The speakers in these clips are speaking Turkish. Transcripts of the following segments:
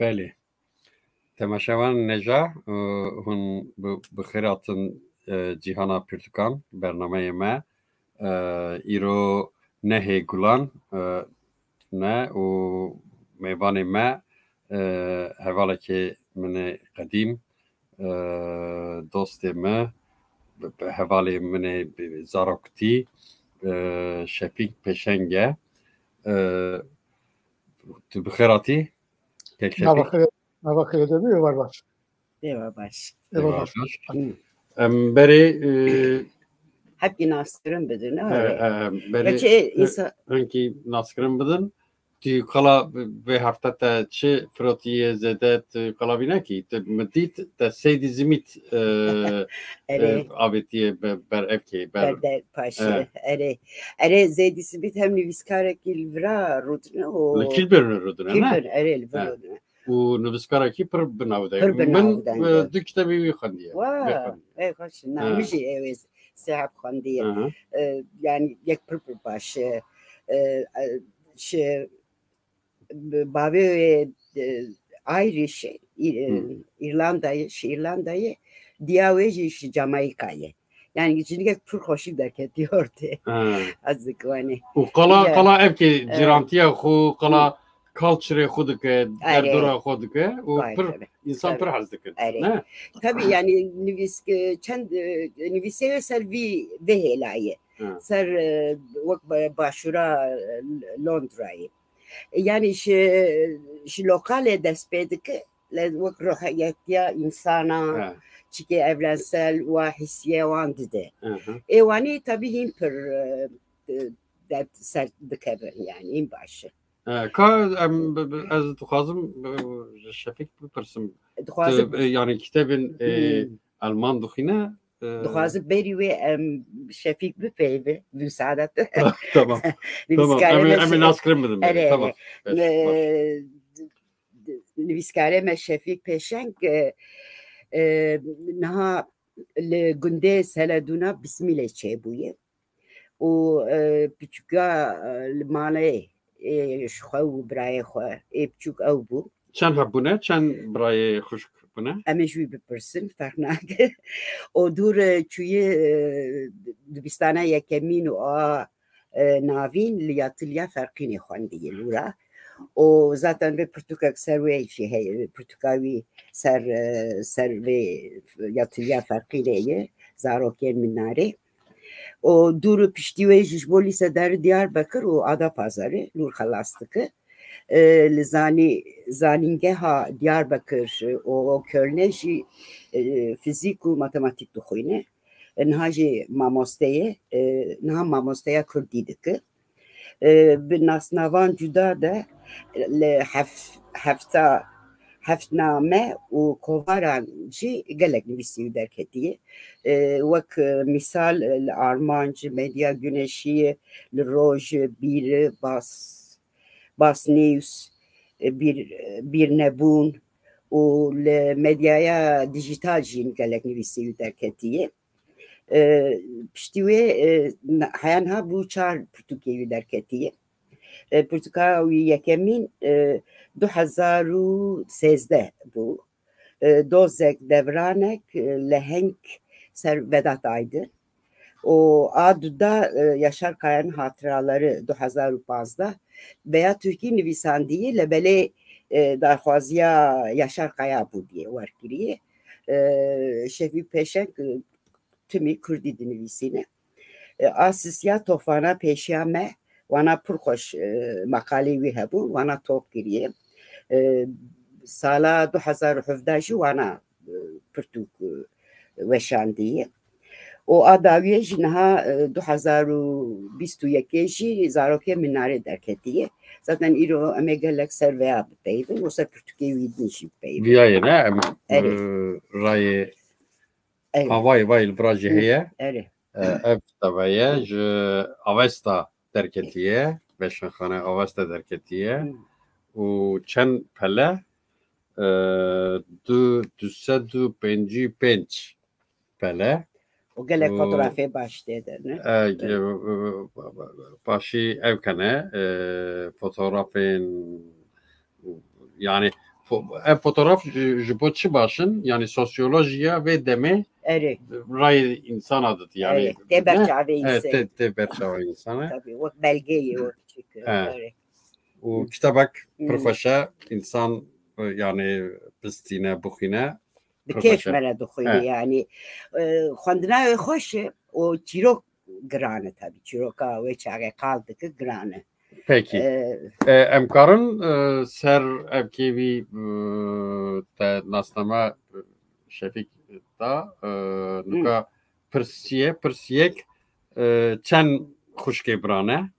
بله تماشاوان نجا هون بخيراتن جيهانا بيرتوكان برنامه ما ایرو نهی گلان نه و میوان ما حواله که من قدیم دوست ما حواله من زاروکتی شفیق پشنگه تو بخیراتی که شفیق ما بخیر دمی var baş. Eyvallah. بری hep yine askerin bedeni. بری انکی ناسکرم بدن تی کلا به هفته تا چه فروتیه زده تو کلا بینه کی تو مدید تا سیدی زمیت آبیتیه بر افکی بر paşa. Ere zedisi bit hem niviskara kilvra rudne o. Kilber rudne. Kilber rudne. و نویسکارا کی پر بناوده من دو کتابی میخوندیه واه خوش نمیشه اوز صاحب خوندیه yani یک پر baş باوی Irish İrlanda'yı diyaveji Jamaika'yı yani içinde pür hoşu derken diyordu azıcık hani o kala evki cirantiye xu kala culture خود که در دوره خود که و پر insan پر حز دکن نه tabii yani nivise servi vehelaya ser başura Londra'yı yani şu lokale despedike vak ruhiyetiya insana çünkü evrensel ve hissiyevan dedi evani tabii him per ser dikebir yani in başı ka az dixwazim şefik bipirsim yani kitabın Alman dixwîne dixwazim berî wê şefik bipeyve müsaadet tamam em naskirin bidim tamam nivîskare me şefik pêşeng niha li gundê Seledûna Bismîlê çêbûye û piçûka li malê خو برای خو ابچوک او بو چند هبونه چند برای خوشک بونه امشوی بپرسن فرق نده o دور چوی دبستانه یکمین و ناوین لیاتلیا فرقینی خواندی لورا o zaten ve Portukak serve şey Portukavi ser ve yatılya farkıyla zaroken minare o duru piştiği jişbolise der Diyarbakır o Adapazarı Nur Halastıkı zaningeha Diyarbakır o Kölneji fiziku matematik duhuyne nhaji mamosteye nha mamosteye kurdidik bir nasnavan cüda da هفتنامه و کواران جی گلک نویسی درکتیه وک مثال آرمانج مدیا گونشی لروج بیر باس نیوز بیر نبون و لمدیا دیجیتال جین گلک نویسی درکتیه پشتیوه هیانها بو چار پرتوکیوی درکتیه پرتوکاوی یکمین 2013 bu. Dozek devranek lehenk ser Vedat Aydın. O aduda Yaşar Kaya'nın hatıraları 2015'da veya Türkiye Nivisan diye lebele darxwaziya Yaşar Kaya bu diye var kiriye. Şefik Peşenk tümü Kürdi nivisine. Asisya tofana peşyame wana purxoş makale vi hebûn wana top kiriye. Sala 2017 jî wana pirtûk weşandiye. O adaviyê jî niha 2021 jî zarokê minare derketiye. Zaten îro em ê gelek ser veya bipeyvin wisa pirtûkê wî din jî bipeyvin. Viyayê ne em rayê avayê vay li birajê heye. Ev kitaveye ji Avesta derketiye. Beşanxane Avesta derketiye. û çend pele 255 pele o gelek fotoğrafê baş dêde ne başî ev kene fotoğrafên yani ev fotoğraf ji bo çi başın yani sosyolojiya ve deme ray insan adı yani te berçave insan te berçave insan tabii o belgeyi o o kitabak profeşa insan yani pistine buxine keyf mene duxuyne yani xwendina hoş o çirok grane tabii çiroka ve çare kaldı ki grane. Peki. Emkarın ser evkevi te nasnama şefik da nuka persiyek çen xuşkebrane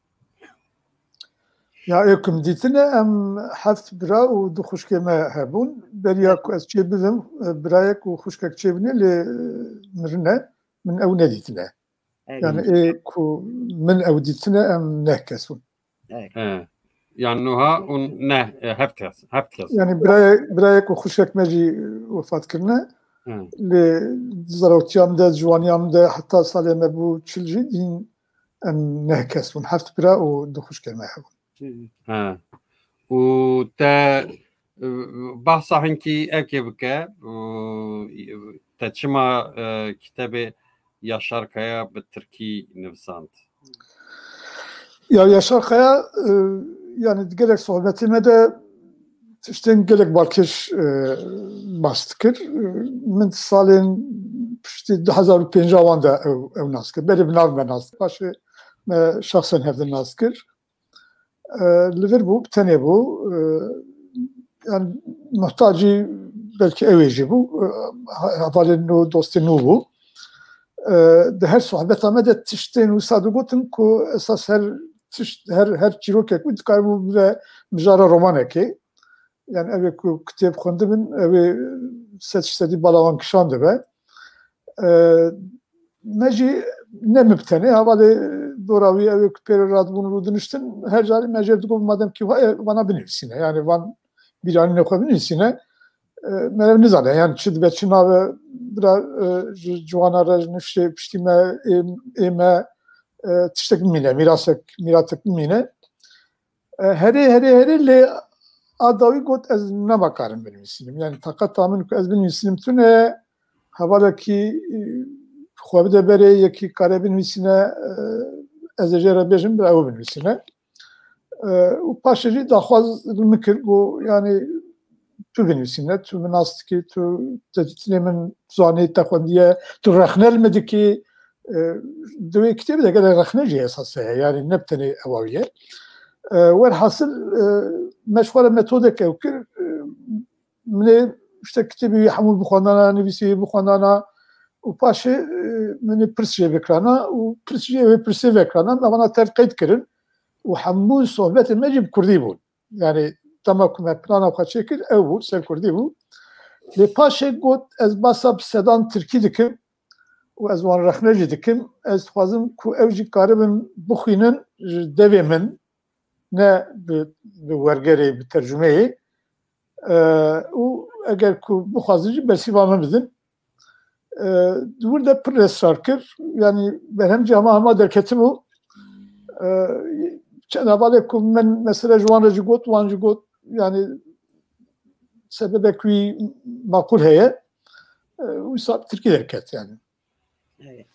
Ya ekum ditine em heft bira û du xuşkeme hebûn beriya ku ez çê bivim birayek û xuşkek çêbine lê mirine min ew nedîtine. Yani ku min ew dîtine em neh kesun. Yani nuha un ne heft kes. Yani birayek û xuşkek me jî wefat kirine lê zaroktiyam de ciwaniyam de heta salê me bû çil jî dîn em neh kesun. Heft bira û du xuşkeme hebûn. و تا بحث هنکی اکی بکه تا چما کتاب Yaşar Kaya به ترکی نویساند Ya Yaşar Kaya yani gerek sohbetime de işte gerek balkış bastıkır. Min salin işte 2005'de ev naskır. Beri binav ben naskır. Başı şahsen hevden naskır. Liver bu, tane bu. Yani muhtacı belki eveci bu. Havalin o dostu nu bu. De her sohbetame de tişten usadı gotun ku esas her çirokek bu dikay bu ve mijara romaneki. Yani evi ku kitap kondumun evi seçtedi balavan kişandı be. Meci ne müpteni havale doravi evi pererad bunu rudunuştun her cari mecevdi madem ki bana binirsin yani van bir anne koyabilirsin merevni zaten yani çid ve çınavı bira cuana nefşe piştime eme tiştek mine miratek mine heri le adavi got ez ne bakarım benim isim yani takat tahmin ez benim isim tüne havale ki خواب ده بره یکی کاره بنویسینه از اجاره بیشم برای او بنویسینه و پاشجی داخواز میکرد گو یعنی تو بنویسینه تو مناست که تو تدیتنه من زانه تخوندیه تو رخنل مدی که دوی کتابی ده گره رخنجی اساسه yani نبتنی اواویه والحاصل مشوار متوده که وکر من işte kitabı hamur bukhandana nivisi bukhandana و پاشه من پرسیه بکرانه و پرسیه بکرانه بنا ترقید کردن و همون صحبت مجیم کردی بود یعنی تمام که پلانا خواهد کرد او بود سر کردی بود لی پاشه گفت از باسا صدان ترکی دکم و از وان رخنجی دکم از خوازم که اوجی کاربن بخوینن دوی من نه به ورگری به ترجمه و اگر که بخوازی برسی وامن بدن burada pres şarkır yani ben hem cama derketi bu çenabale kum men mesela juanacı got vancı got yani sebebe ki makul heye usap Türkiye derket yani. Evet.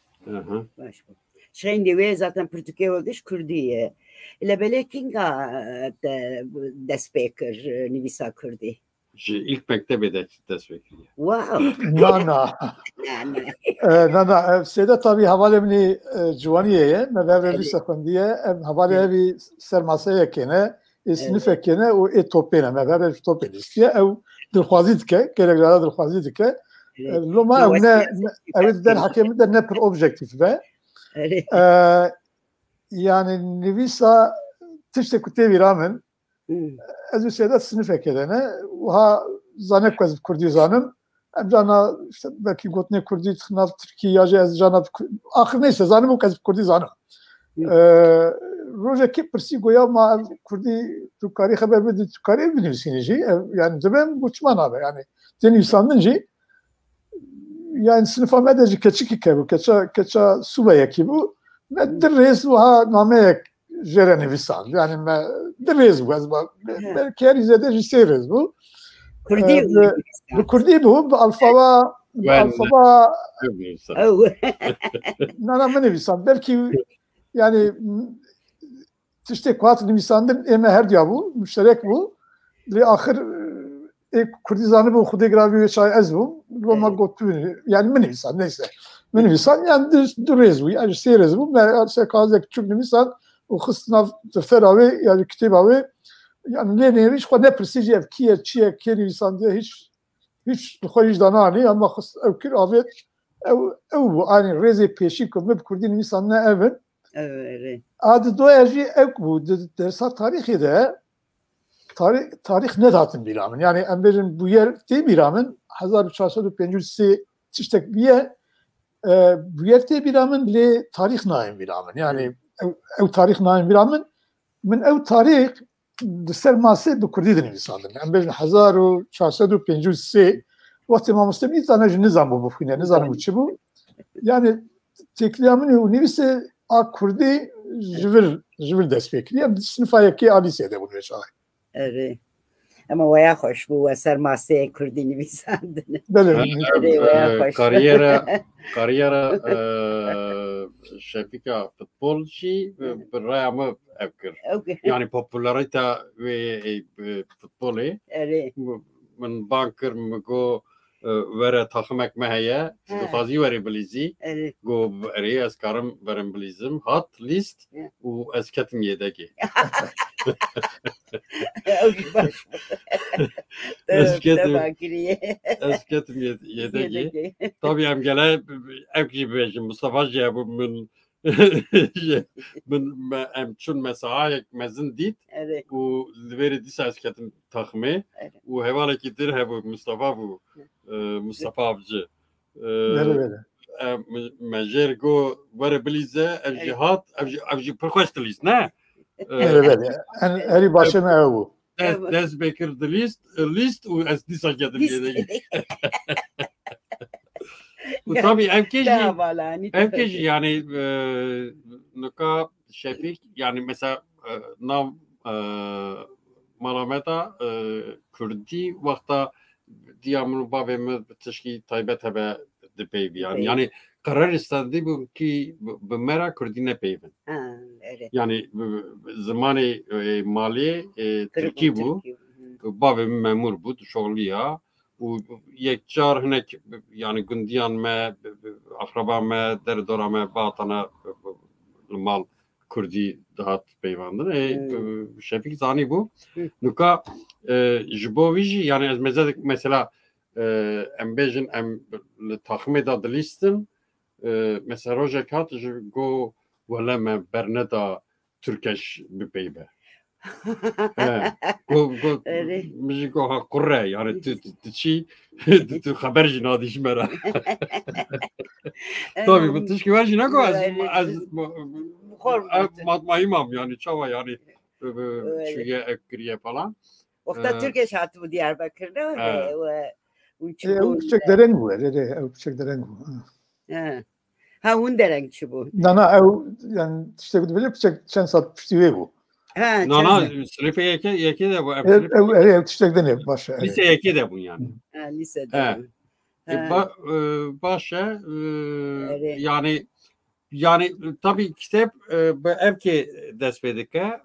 Başka. Şimdi ve zaten Türkiye oldu Kürdiye. İle belekinga despeker nivisa Kürdi. İlk mektebe destekliyor. Wow. Nana. Şeyde tabii havalemni Cuvaniye'ye, meveveli sekundiye, havalevi sermaseye kene, sınıf ekene, o topene, meveveli topene istiye, ev dilxwazi dike, gereklerle dilxwazi dike. Loma ev ne, ev der hakemi de ne per objektif be. Yani nivisa tişte kutevi ramen, ez şeyde sınıf ekedene, ha zanek kez Kurdi zanım, cana işte belki gotne Kurdi tıknav Türkiye ya ez cana ahir neyse zanım o kez Kurdi zanım. Rojeki persi goya ma Kurdi Türkari haber verdi Türkari bilirsinci yani ben buçman abi yani den insanınca yani sınıfa medeci keçik ki bu keça subaya ki bu ne deriz ha name jere nevisan yani me deriz bu belki her izede jiseriz bu Kurdi bu alfaba nana mı nevisan belki yani işte kuat nevisandır eme her diyor bu müşterek bu li ahir Kurdizanı bu xude gravi ve çay ez bu Roma gotu yani mı nevisan neyse mı nevisan yani durez bu yani seyrez bu ben sekazek küçük nevisan o kısnav teferavi yani kitabavi yani ne hiç ne prestij ev kiye çiye keri insan diye hiç xoş danani ama evkir avet ev yani reze peşi kılmı Kurdin insanına evet adı doyacı ev bu dersa tarihi de tarih ne zaten biramın yani emberin bu yer de biramın 1453 işte bir bu yer de biramın le tarih naim biramın yani ev tarih naim biramın min ev tarih دسر ماسه بکردی دنیساندن. ام بیش 1453 وقتی ما مسلمی زنش نظام bu bugüne nizam bu çibu. Yani tekliyamın üniversite a Kurdi jivil despekliye sınıfa ki alisede bunu yaşay. Evet. Ama vaya hoş bu eser masaya Kurdini bir sandın. Kariyera şefika futbolcu rayamı evkir. Yani popülarite ve futbolu. من banker مگو وره تاخمک مهیه دخوازی وره بلیزی گو اره از کارم ورم بلیزم هات لیست و از کتم یدگی از کتم یدگی tabi hem gele evki bejim Mustafa bu من ام چون مساعی مزن دید و وری دیس از کتم تخمه و حواله کی در هبو Mustafa Avcı مجر گو ور بلیزه evcihat evci perkoşteliz ne evet eri başına evu des bekir the list u es dis az ketim yedegi bu tabii evkeji yani nuka şefik yani mesela nav malameta Kürdi vakta diyamını babamı teşki taybet hebe de peyvi yani karar istendi bu ki bu mera Kürdine peyvin yani zamanı mali Türkiye bu babamın memur bu şoğluya و یک چهار هنک یعنی گندیان ما اقربا ما در دورا ما باطنا مال کردی دهات پیوندن شفیق زانی بو نکا جبویجی yani از mesela ام بیجن ام تخمه دا دلیستن mesela روژه کات گو ولا ما برندا ترکش بپیبه میگه ها قره yani چی تو خبر جنادیش مرا tabii bu tuşki var jina az matmayımam yani çava yani şuya ekriye falan Okta Türkiye şartı bu Diyarbakır'da ve uçak deren bu uçak deren bu ha un çubu nana yani işte böyle uçak çen sat pişti bu Nana sınıfa yeke de bu. Evet tiştekten hep başa. Lise yeke de bu yani. Lisede. Başa yani tabii kitap bu evki desvedike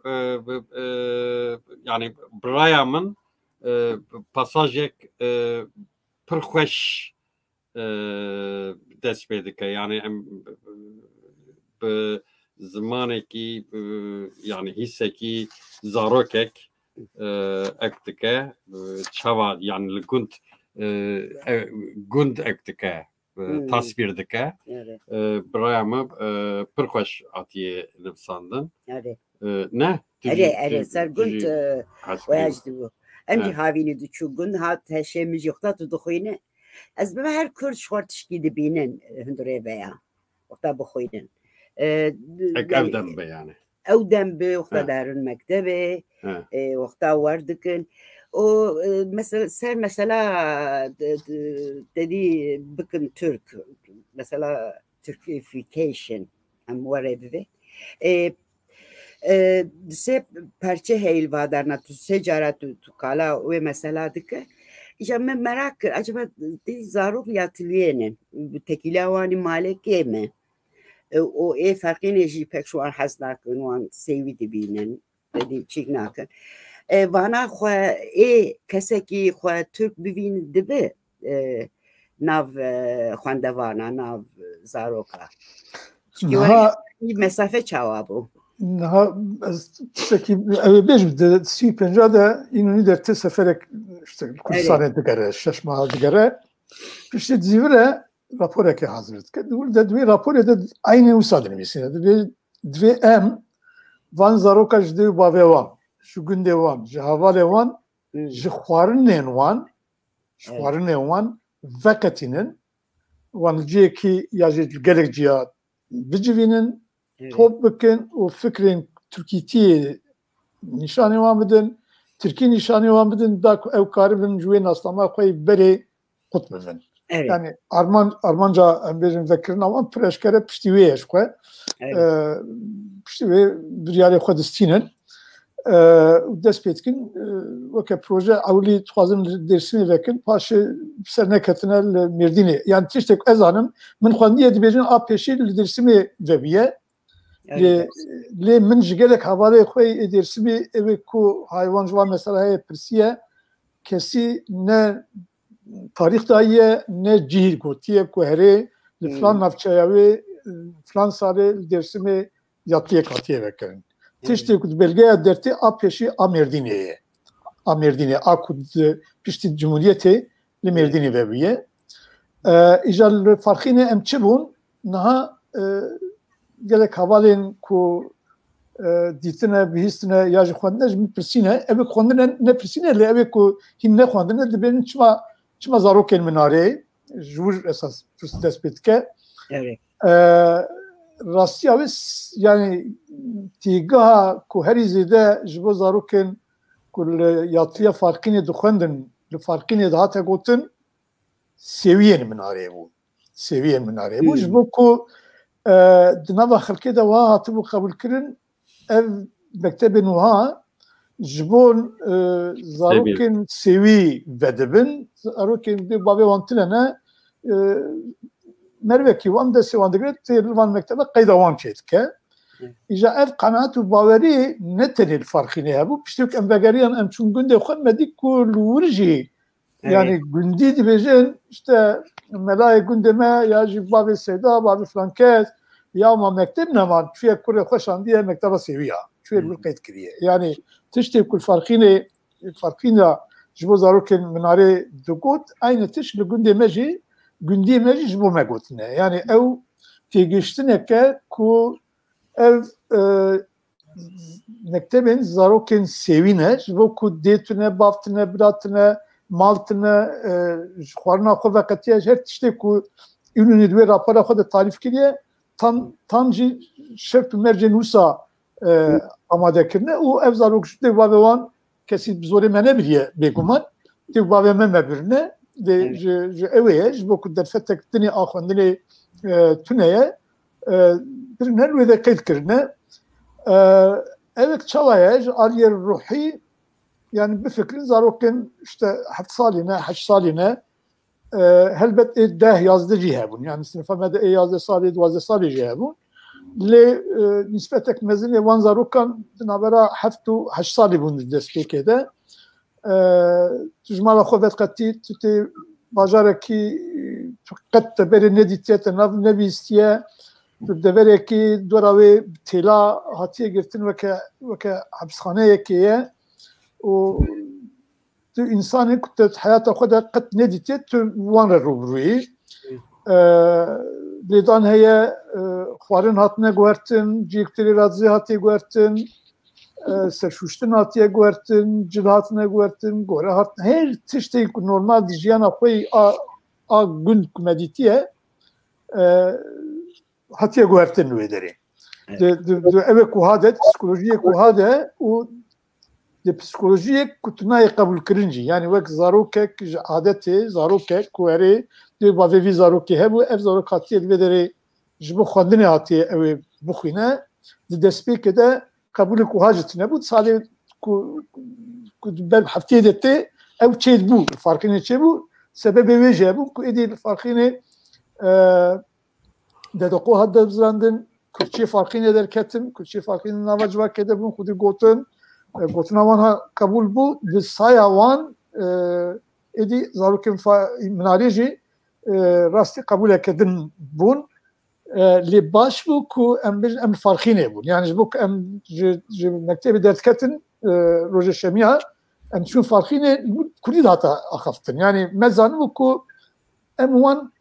yani Brian'ın pasajek perxweş desvedike yani bu zamaneki yani hisseki zarokek ektike çava yani gund ektike tasvirdike brayamı perxweş atiye nefsandın ne? Evet ser gund vajdi bu emci havini duçu gund hat heşemiz yokta tuduxuyne ez be her kurt şortiş gidi binin hündüre veya okta bu xoynin evden be yani. Evden be, okta darın mektebe, okta vardıkın. O mesela dedi bakın Türk, mesela Türkification, whatever. Se parça helva darna tu secara tu kala ve mesela dıkı. İşte ben merak kır. Acaba zarok yatılıyene tekila vani maleke mi? O farkı neji pek şu an hasnakın o an sevi dibinin dedi çıknakın. Vana xwe keseki xwe Türk bivîn dibe nav xwendevana nav zaroka. Çünkü mesafe çawa bû. Niha ez tiştekî ew ê bêjim di sî pênca de înûnî dertê seferek işte Kurdistanê digere, 6 meha digere. Piştî zîvire raporekê hazir dike. De divê raporê de aynê wisa dinivîsîne. Divê em van zaroka ji dêw bavê wan, ji gundê wan, ji hevalê wan, ji xwarinên wan, ji xwarinên wan veqetînin, wan li ciyekî ya jî gelek ciya bicivînin, top bikin û fikrên Tirkîtiyê nîşanê wan bidin, Tirkî nîşanê wan bidin da ku ew karibin ji wê naslama xwe berê qut bivin. Yani Armanca em bêjin vekirina wan pir eşkere piştî wê ye ji xwe. Piştî wê biryarê xwe distînin. Dest pê dikin weke proje ewlî dixwazin li Dêrsimê vekin paşê ser neketine li Mêrdînê. Yani tiştek ez zanim min xwendiye dibêjin a pêşî li Dêrsimê vebiye. Lê min ji gelek hevalê xwe ê Dêrsimê ew ku haywan ji wan mesela heye pirsiye kesî ne tarîx dayiye ne cihîr gotiye ku herê li filan navçeya wê filan salê li Dêrsimê yatliyek hatiye vekirin. Tiştê ku di belgeya dertê a pêşî a Mêrdînê ye. A Mêrdînê a ku piştî Cumhuriyetê li Mêrdînê vebiye. Îja li farxînê em çi bûn? Niha gelek hevalên ku dîtine, bihîstine ya ji xwendine ji min pirsîne, ew ê xwendine nepirsîne lê ew ê ku hîn nexwendine dibêjin çima zarokên min arê ji wir esas dest pê dike. Rastiya wê yani tîgeha ku herî zêde ji bo zarokên ku li yatiliya farkînê dixwendin, li farkînê de hate gotin sêwiyên min arê bû. Sêwiyên min arê bû ji bo ku di nava xelkê de wiha hatibû qebûlkirin ev mektebên wiha ji bo zarokên sêwî vedibin, zarokên dê bavê wan tune ne mervekî wan destê wan digire tê li van mektebe qeyda wan çê dike. Îja ev qenaet û bawerî ne tenê li farxînê hebû, piştî em vegeriyan em çûn gundê xwe medîk ku li wir jî yani gundî dibêjin işte melayê gundê me ya jî bavê sêda, bavê filan kes ya ma mekteb neman çûye kurê xwe şandiye mekteba sêwî ya. Çûye li wir qeyd kiriye. Yani tiştê ku farxînê farxîna ji bo zarokên min arê digot aynı tiş li gundê me jî gundî me jî ji bo me gotine. Yani ew têgihiştineke ku ev mektebên zarokên sêwî ne ji bo ku dê tune, bav tune, bira tune, mal tune, ji xwarina xwe veqetiye her tiştê ku înûnê di wê rapora xwe de tarîf kiriye tam jî şert û mercên wisa amadekirine û ev zarok ji dêv bavê wan kesî bi zorê me nebiriye bêguman dêv bavê me mebirine ji ew ye ji bo ku derfetek dinê a xwendinê tune ye birin her wê de qeyd kirine evek çawa ye ji aliyê ruhî yani bifikrin zarokên işte 7 salî ne 8 salî ne helbet ê 10-11 jî hebûn yani sinifa me de ê 11 salî 12 salî jî hebûn lê nisbetek mezinê wan zarokan di navbera 7 û 8 salî bûn di destpêkê de tu ji mala xwe veqetî tu tê bajarekî qet te berê nedîtiye te nav nebîstiye tu deverekî dora wê têla hatiye girtin weke hebsxaneyekê ye û tu insanê ku te heyata xwe de qet nedîtiye tu wan re rûbirûyî lêdan heye xwarin hatine guhertin, ciyektirê razî hatiye guhertin, serşûştin hatiye guhertin, cil hatine guhertin, gore hatine her tiştê ku normal di jiyana xwe a gund ku me dîtiye hatiye guhertin wê derê. Ev ku hade psikolojiyê ku hade û di psikolojiyê ku tu nayê qebûlkirin jî yani wek zarokek ji adetê zarokek ku herê dê bavê vî zarokê hebû ev zarok hatiye di vê derê ji bo xwendinê hatiye ew ê bixwîne di destpêkê de qebûlê ku ha jî tune bû salê ku ber hefteyê de tê ev çeyt bu farkını çeyt bu sebebi veje bu ku edi farkını dedeku hadde bizandın Kürtçe farkını eder ketim Kürtçe farkını navacıva keder bu kudi gotun avan kabul bu di saya wan edi zarukim minareci rastı kabul ekedin bun li baş bu ku em farkını bun yani bu em mektebi dertketin roje şemiya em şun farkını kudi data akaftin yani mezanı bu ku em wan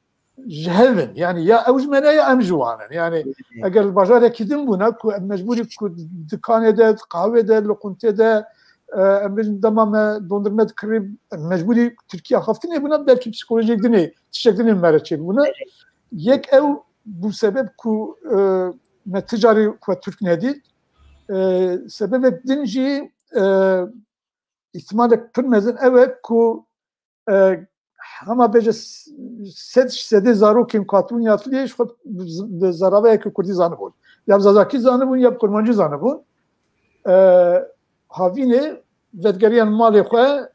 jhelvin yani ya evjmene ya em juwanen yani eğer bajara kidin buna ku em mecburi ku dükkanede kahvede lokuntede em tamam dondurma krib mecburi Türkiye haftine buna belki psikolojik dini çiçekdini mereçi buna yek ev bu sebep ku ticari ku Türk nedi sebep dinci ihtimalle pırmezin evet ku ama bence sed zarukim katun yatliye şu zarava ki kurdi zanı bun ya zazaki zanı bun ya kurmancı zanı bun havine vedgeriyan mali xwe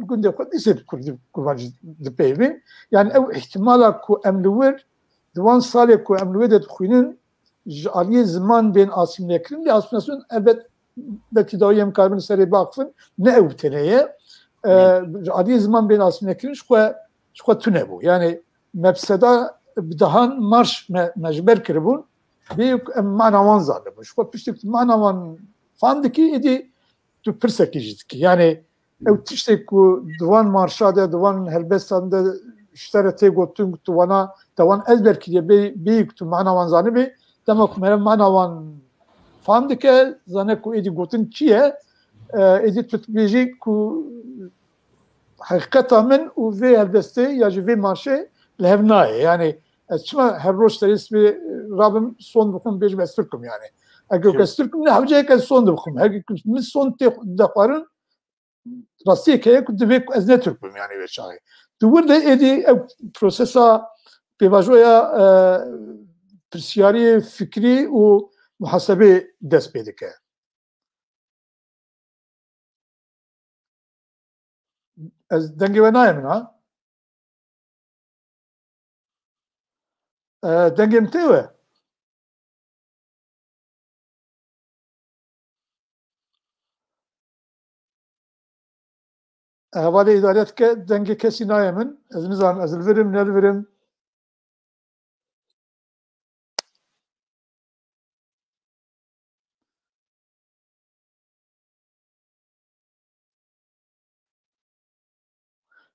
günde xwe dîsê kurmancı dipeyvin yani ev ihtimala ku em li wir diwan salê ku em li wê de dixwînin ji aliyê ziman bên asîmnekirin lê asîmnasyon elbet belki dawiye em karibin serê biaxivin ne ew teneye عادی زمان بین آسمانکیش خو تونه بو یعنی مبسدا بدهان مارش مجبر کربون بیک معنوان زاده بو خو پشت معنوان فاندکی ایدی تو پرسکیجید کی yani ev tiştek ku divan marşada divan helbestanda işlerete gotun tuvana divan ezberki diye büyük tu manavan zanı bi demek merem manavan fandike zanı ku edi gotun çiye edi tutbiyecek ku hakikaten min u ve helbeste ya ve marşe levnaye yani açma her roş teris bir Rabbim son bukum bir bestürküm yani eğer bestürküm ne yapacak son bukum her gün son defarın rastı ki kudbek az ne Türk'üm yani ve çay. Tu burada edi prosesa pevajoya prsiyari fikri u muhasebe dest pedike. Az denge ve nayım ha? Dengem teve. Havale idaret ke denge kesin ayımın. Az nizam az verim ne verim.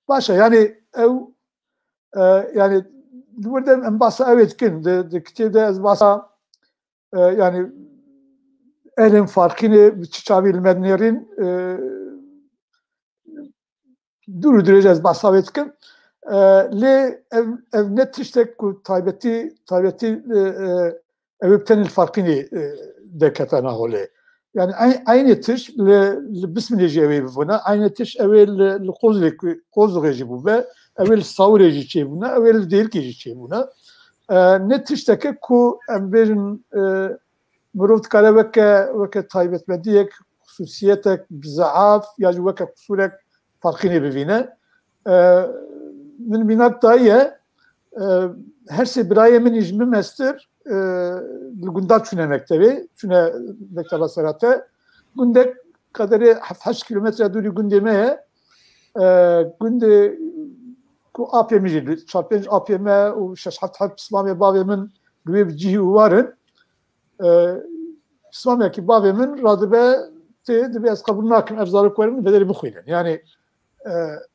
Başa yani yani burada en basa evet kin de kitapta az basa yani elin farkını çabilmenlerin durduracağız basa evet kin le ev net işte ku taybeti evbtenil farkını de katana hole yani aynı tış bismillahirrahmanirrahim buna aynı tış evvel qoz rejibu ve evvel savreji çe buna evvel değil ki çe buna ne tıştaki ku emberin murut karabeke ve taybet mediyek hususiyetek zaaf ya ju ve kusurek farkını bivine min minat daye her şey biraye min icmi mestir gundar çüne mektebi çüne mekteba serate günde kaderi 8 kilometre duri gündemeye günde ku APM'ci çarpınç APM u şaşhat İslamiye bavemin güve cihi varın İslamiye ki bavemin radbe te de az kabul nakin afzarı koyarım bedeli bu khuylen yani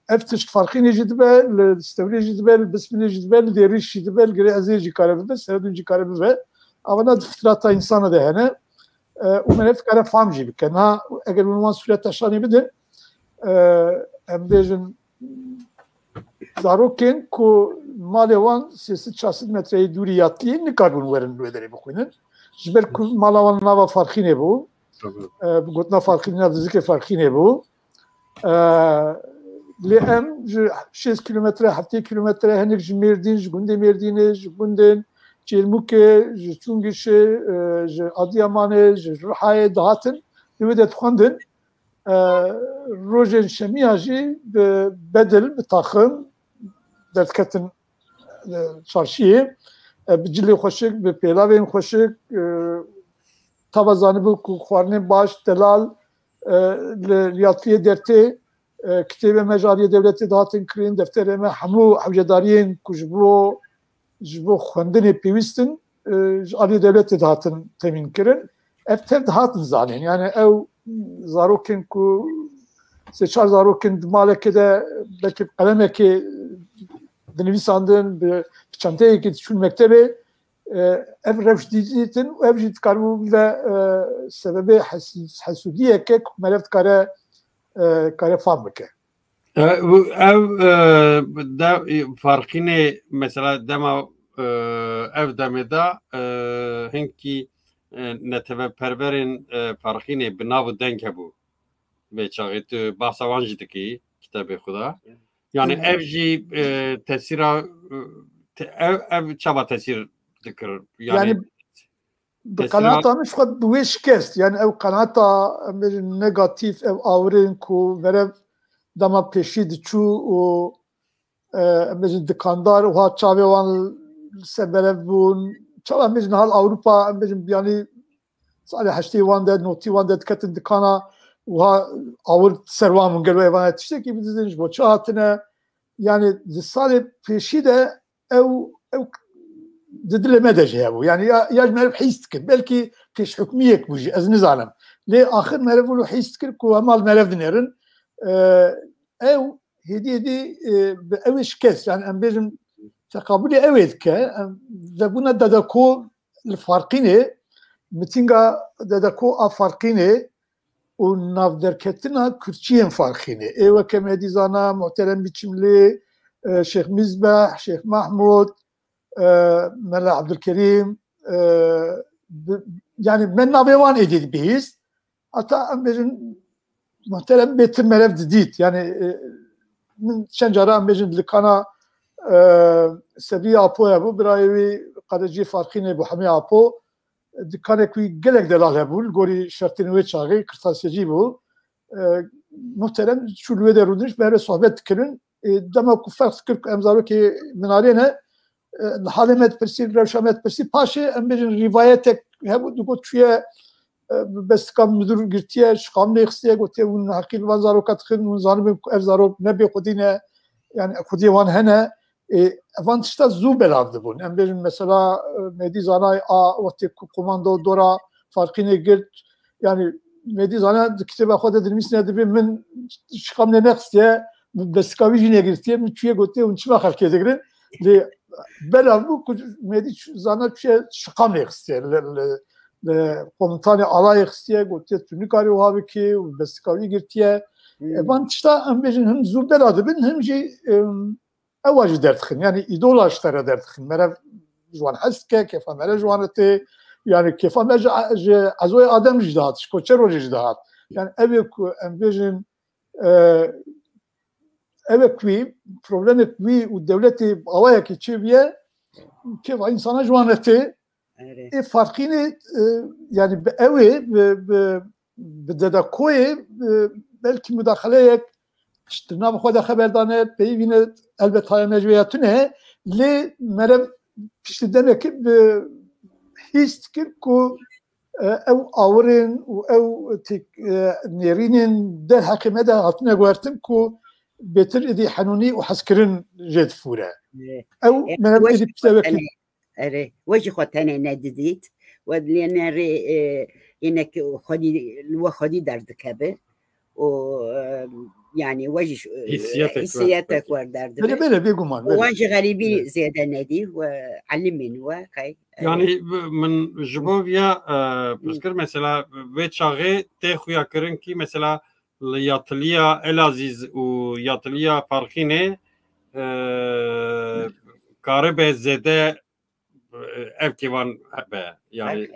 eftişk farkını cidbel istevri cidbel bismillah cidbel deriş cidbel gri azici karabe seradunci karabe ve avana fitrata insana da hani umenef kara famji bikena eğer unvan süre taşani bidin embejin zaroken ku malevan sesi çasit metreyi duri yatli ne karbon verin bedeli bu kuyunun jibel ku malavan nava farkını bu gotna farkını zikre farkını bu لأم 6 kilometre 7 kilometre henüz Merdin, Günde Merdin'e, Günden, Çelmuk'e, Çungiş'e, Adıyaman'e, Ruha'ya dağıtın. Evet, tıkandın. روژن شمیاجی بدل بتاخم دردکتن çarşıya bicili xoşik bi pêlavên xoşik tava zanibû ku xwarinên baş delal li riyatiyê dertê kitêbê me ji aliyê devletê dihatin kirin defterê me hemû hewcedariyên ku ji bo xwendinê pêwîstin ji aliyê devletê dihatin temîn kirin ev tev dihatin zanîn yani ew zarokên ku sê çar zarokên di malekê de belkî qelemekê dinivîsandin bi çantayekî diçûn mektebê ev rewş dîtin ev jî dikaribû ve sebebê hesûdiyeke ku melev dikare fam bike. Ev farkînê mesela dema ev demê de hinkî neteveperverên farkînê bi nav deng hebû vê çaxê tu bahsa wan jî dikî kitabê xwe de yani ev jî tesîra ev çava tesîr dikir yani bi qenata min xwe bi wê şikest yani ev qenata negatif ev awirên ku verev dema pêşî diçû û dikandar wiha çavê wan ser berev bûn çava em hal Awropa em yani salê heştê wan de notî wan de diketin dikana wiha awir ser wan min gelo evan tiştekî bidizin ji bo çi hatine yani di salê pêşî de ew di dilê me de jî hebû yani ya ji meriv hîs dikir belkî pêşhukmiyek bû jî ez nizanim lê axir meriv û hîs dikir ku hemal meriv dinêrin ew hêdî bi ew ê şikest yani em bêjin teqabûlê ew ê dike vebûna dedeko li farqînê mitinga dedeko a farqînê û navderketina Kürtçiyên farqînê ê weke Mehdi Zana Muhterem Biçimlî Şeyh Mizbeh Şeyh Mahmud Mela Abdülkerim yani me navê wan êdî bihîst heta em bêjin muhterem bêtir melev didît yani min çend cara em bêjin likana Sebriye Apo hebû birayê wî qerecî farqînê bû hemê Apo dikanek wî gelek delal hebû li gorî şertên wê çaxê kirtasiyecî bû muhterem çû li wê de rûdin me re sohbet dikirin dema ku ferq dikir ku em zarokê minarê ne li halê me dipirsî rewşa me dipirsî paşê em bêjin rîvayetek hebû digot çûye bestika müdür girtiye şiqamlê xistiye gotiye hûn heqî li wan zaroka dixin hûn zanibin ku ev zarok ne bê xwedî ne yani xwediyê wan hene evan tişta zû belav dibûn em bêjin mesela Mehdi Zanay a wextê ku komando dora farqînê girt yani Mehdi Zana di kitêba xwe de dinivîsine dibe min şiqamlê nexistiye bestika wî jî negirtiye min çûye gotiye hûn çima xelkê digirin lê belav bû ku Mehdi Zana çûye şiqamlê xistiye komutanê alayê xistiye gotiye tu nikarî wiha bikî û bestika wî girtiye evan tişta em bêjin him zû bela dibin him jî ew jî derdixin yani îdola ji te re derdixin mere ji wan hez dike kefa me re ji wan tê yani kefa me ji ezoyê adem jî dihat ji koçer rojê jî dihat yani ev ê ku em bêjin ev ê ku wî problemek wî û dewletê awayekî çêbiye kefa insana ji wan re tê farqînê yani bi ew ê bi dedekoyê belkî müdaxeleyek işte nav xwe de xeberdane peyvîne elbet haya mecburiya tune lê merev piştî demekî hîs dikir ku ew awirên û ew nêrînên derheqê me de hatine guhertin ku bêtir êdî henûnî û hezkirin jê difûre ew merev êdî piştî vekî we jî xwe tenê nedidît we lê nerê hinek xwedî li we xwedî derdikeve û yani wajih hissiyatك وردارد بلا بيقومان واجي غريبي زياده نادي وعلمني وكاي yani min jibovya piskir mesela ve çağı te xuya kirin ki mesela yatliya Elaziz û yatliya farqînê karibe zede ev kivan be yani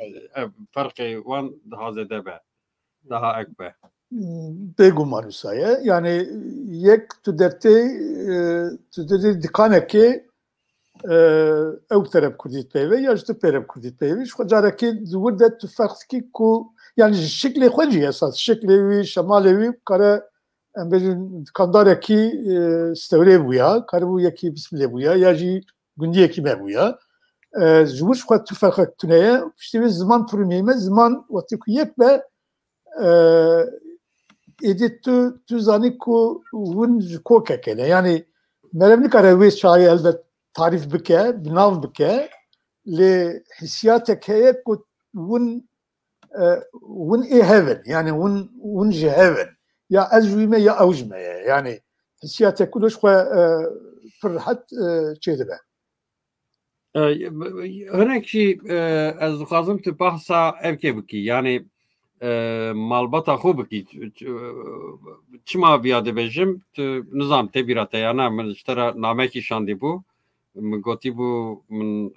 farqê wan daha zede be daha ek be بگومان وسایه یعنی یک تو درته تو دیدی دکانه که ew terep Kurdît peyve ya ji tu pêrev Kurdît peyvî ji xwe carekê wir de tu feqskî ku yani ji şeklê xwe cî esas şeklê wî şemalê wî kare em bêjin kandarekî stewrê bûya karibû yekî bismilê bûya ya jî gundiyekî me bûya ji wir xwe tu feqek tuneye piştî wê ziman pirûneyme ziman wetî ku yek be êdî tu zanî ku hûn ji kokek hene yani melev nikare wê çayê elbet tarif bike, binav bike lê hisiyatek heye ku hûn ê hevin yani hûn ji hevin ya ez ji wî me ya ew ji me ye yani hisiyatek ku ji xwe pir rehet çê dibe. Hinek jî ez dixwazim tu behsa evkê bikî yani malbata xwe bikî çima viya dibêjim tu nizam tê bîra te yana min ji te re namekî şandî bû min gotî bû min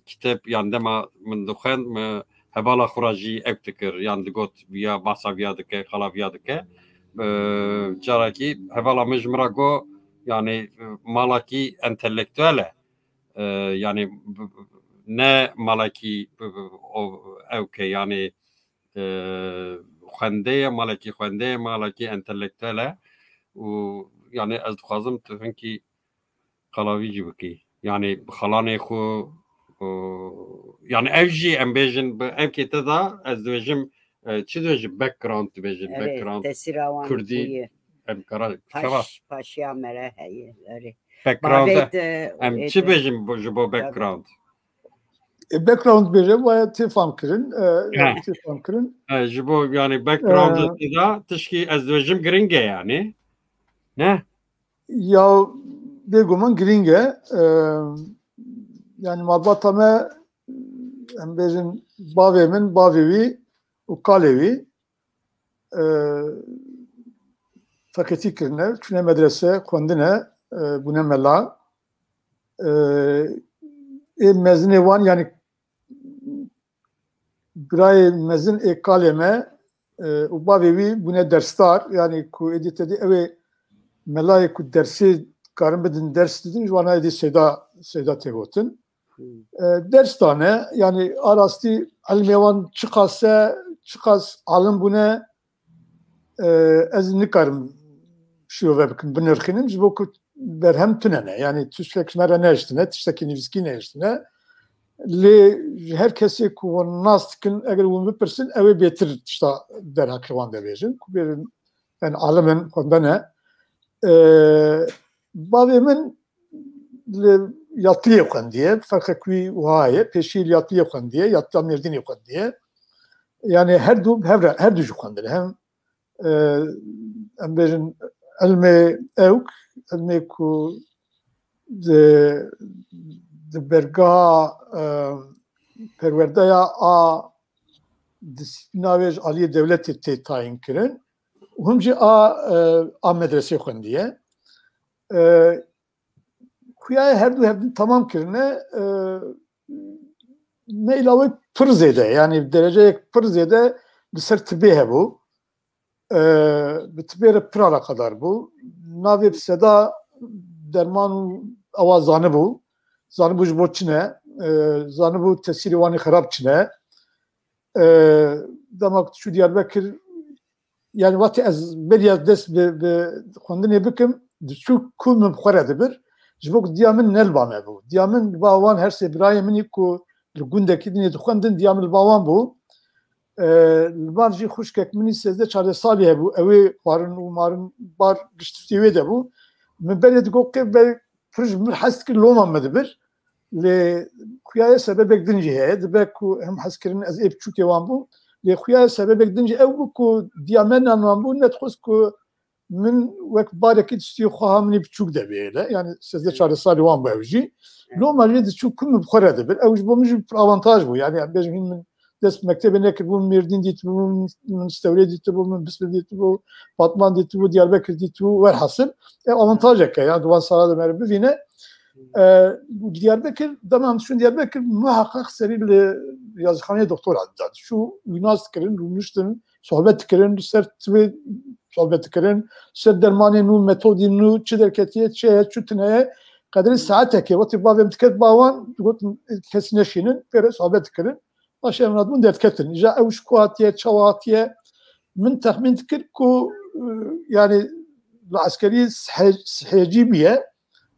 kitêb yan dema min dixwend min hevala xwe ra jî ew dikir yan digot viya behsa viya dike xala viya dike carekî hevala min ji min re got yani malakî entelektûel e yani ne malakî evke yani xwendeye malekî xwendeye malekî entelektûel e û yani ez dixwazim tu hinkî qalavî jî bikî yani xalanê xwe yani ev jî em bêjin bi evkê te da ez dibêjim çi dibêjim background dibêjin background Kurdî em kara paşya mere heye background em çi bêjim ji bo background background bêje waya tê fam kirin tê fam kirin ji bo yani background da tişkî ez dibêjim giring e yani ne ya bêguman giring e yani malbata me em bêjin bavê min bavê wî û kalê wî feketî kirine çûne medrese xwendine bûne mela ê mezinê wan yani birayê mezin ê kalê me û bavê wî bûne dersdar yani ku êdî tedî ew ê melayê ku dersê karin bidin ders didin ji wan êdî sêda têgotin ders dane yani arastî elmê wan çi qas alim bûne ez nikarim şîve bikim binirxînim ji bo ku berhem tunene yani tiştek me re neiştine tiştekî nivîskî neiştine lê ji her kesê ku wan nas dikin eger wan bipirsin ew ê bêtir tişta derhaqî wan de bêjin ku bêrin yani alimin xwendene bavê min li yatliyê xwendiye ferqek wî wiha ye pêşî li yatliyê xwendiye yatliya Mêrdînê xwendiye yani her du jî xwendine hem em bêjin elmê ewk elmê ku di bergeha perwerdeya a disiplîna wê ji aliyê dewletê tê tayin kirin û hûn jî a medresê xwendiye xuyayê her du hevdin tamam kirine meyla wê pir zêde yani dereceyek pir zêde li ser tibê hebû bi tibê re pir alaqedar bû navê seda derman û ewa zanibû zanibû ji bo çi ne zanibû tesîrê wanê xerab çi ne dema ku çû Diyarbekir yani watê ez bêriya dest bi xwendinê bikim diçû ku min xwe re dibir ji bo ku diya min ne li ba me bû diya min li ba wan her sê birayê minî ku li gundekî dinê dixwendin diya min li ba wan bû li bar jî xuşkek minî 13-14 salî hebû ew ê xwarin û marin bar giştî wê de bû min berê digot qê pir ji min hes dikir loma me dibir lê xuyayê sebebek din jî heye dibe ku hem hezkirin ez ê biçûkê wan bû lê xuyayê sebebek din jî ew bû ku diya me nan wan bû nedixwest ku min wek barekî distî xweha minî biçûk de bêle yani 13-14 salî wan bû ew jî loma jî diçû ku min xwe re dibir ew ji bo min jî pir avantaj bû yani bêjim hîn min dest mektebê nekiribû Mêrdîn dîtibû min Stewrê dîtibû min Bismil dîtibû Batman dîtibû Diyarbekir dîtibû werhasıl avantajek e yani diwan sala de me re bivîne Diyarbekir demam şun Diyarbekir muhakkak serî li yazıxaneyê doktora didad şû wînas dikirin rûniştin sohbet dikirin ser tivê sohbet dikirin ser dermanê nû metodî nû çi derketiye çi heye çi tune ye قدر ساعتك وقت بابم تكت باوان قلت كسنشينن بير صحبت كرن باش امرادون ديت كتن جاء او شكواتيه تشواتيه من تخمين تكركو يعني العسكري صحيجيبيه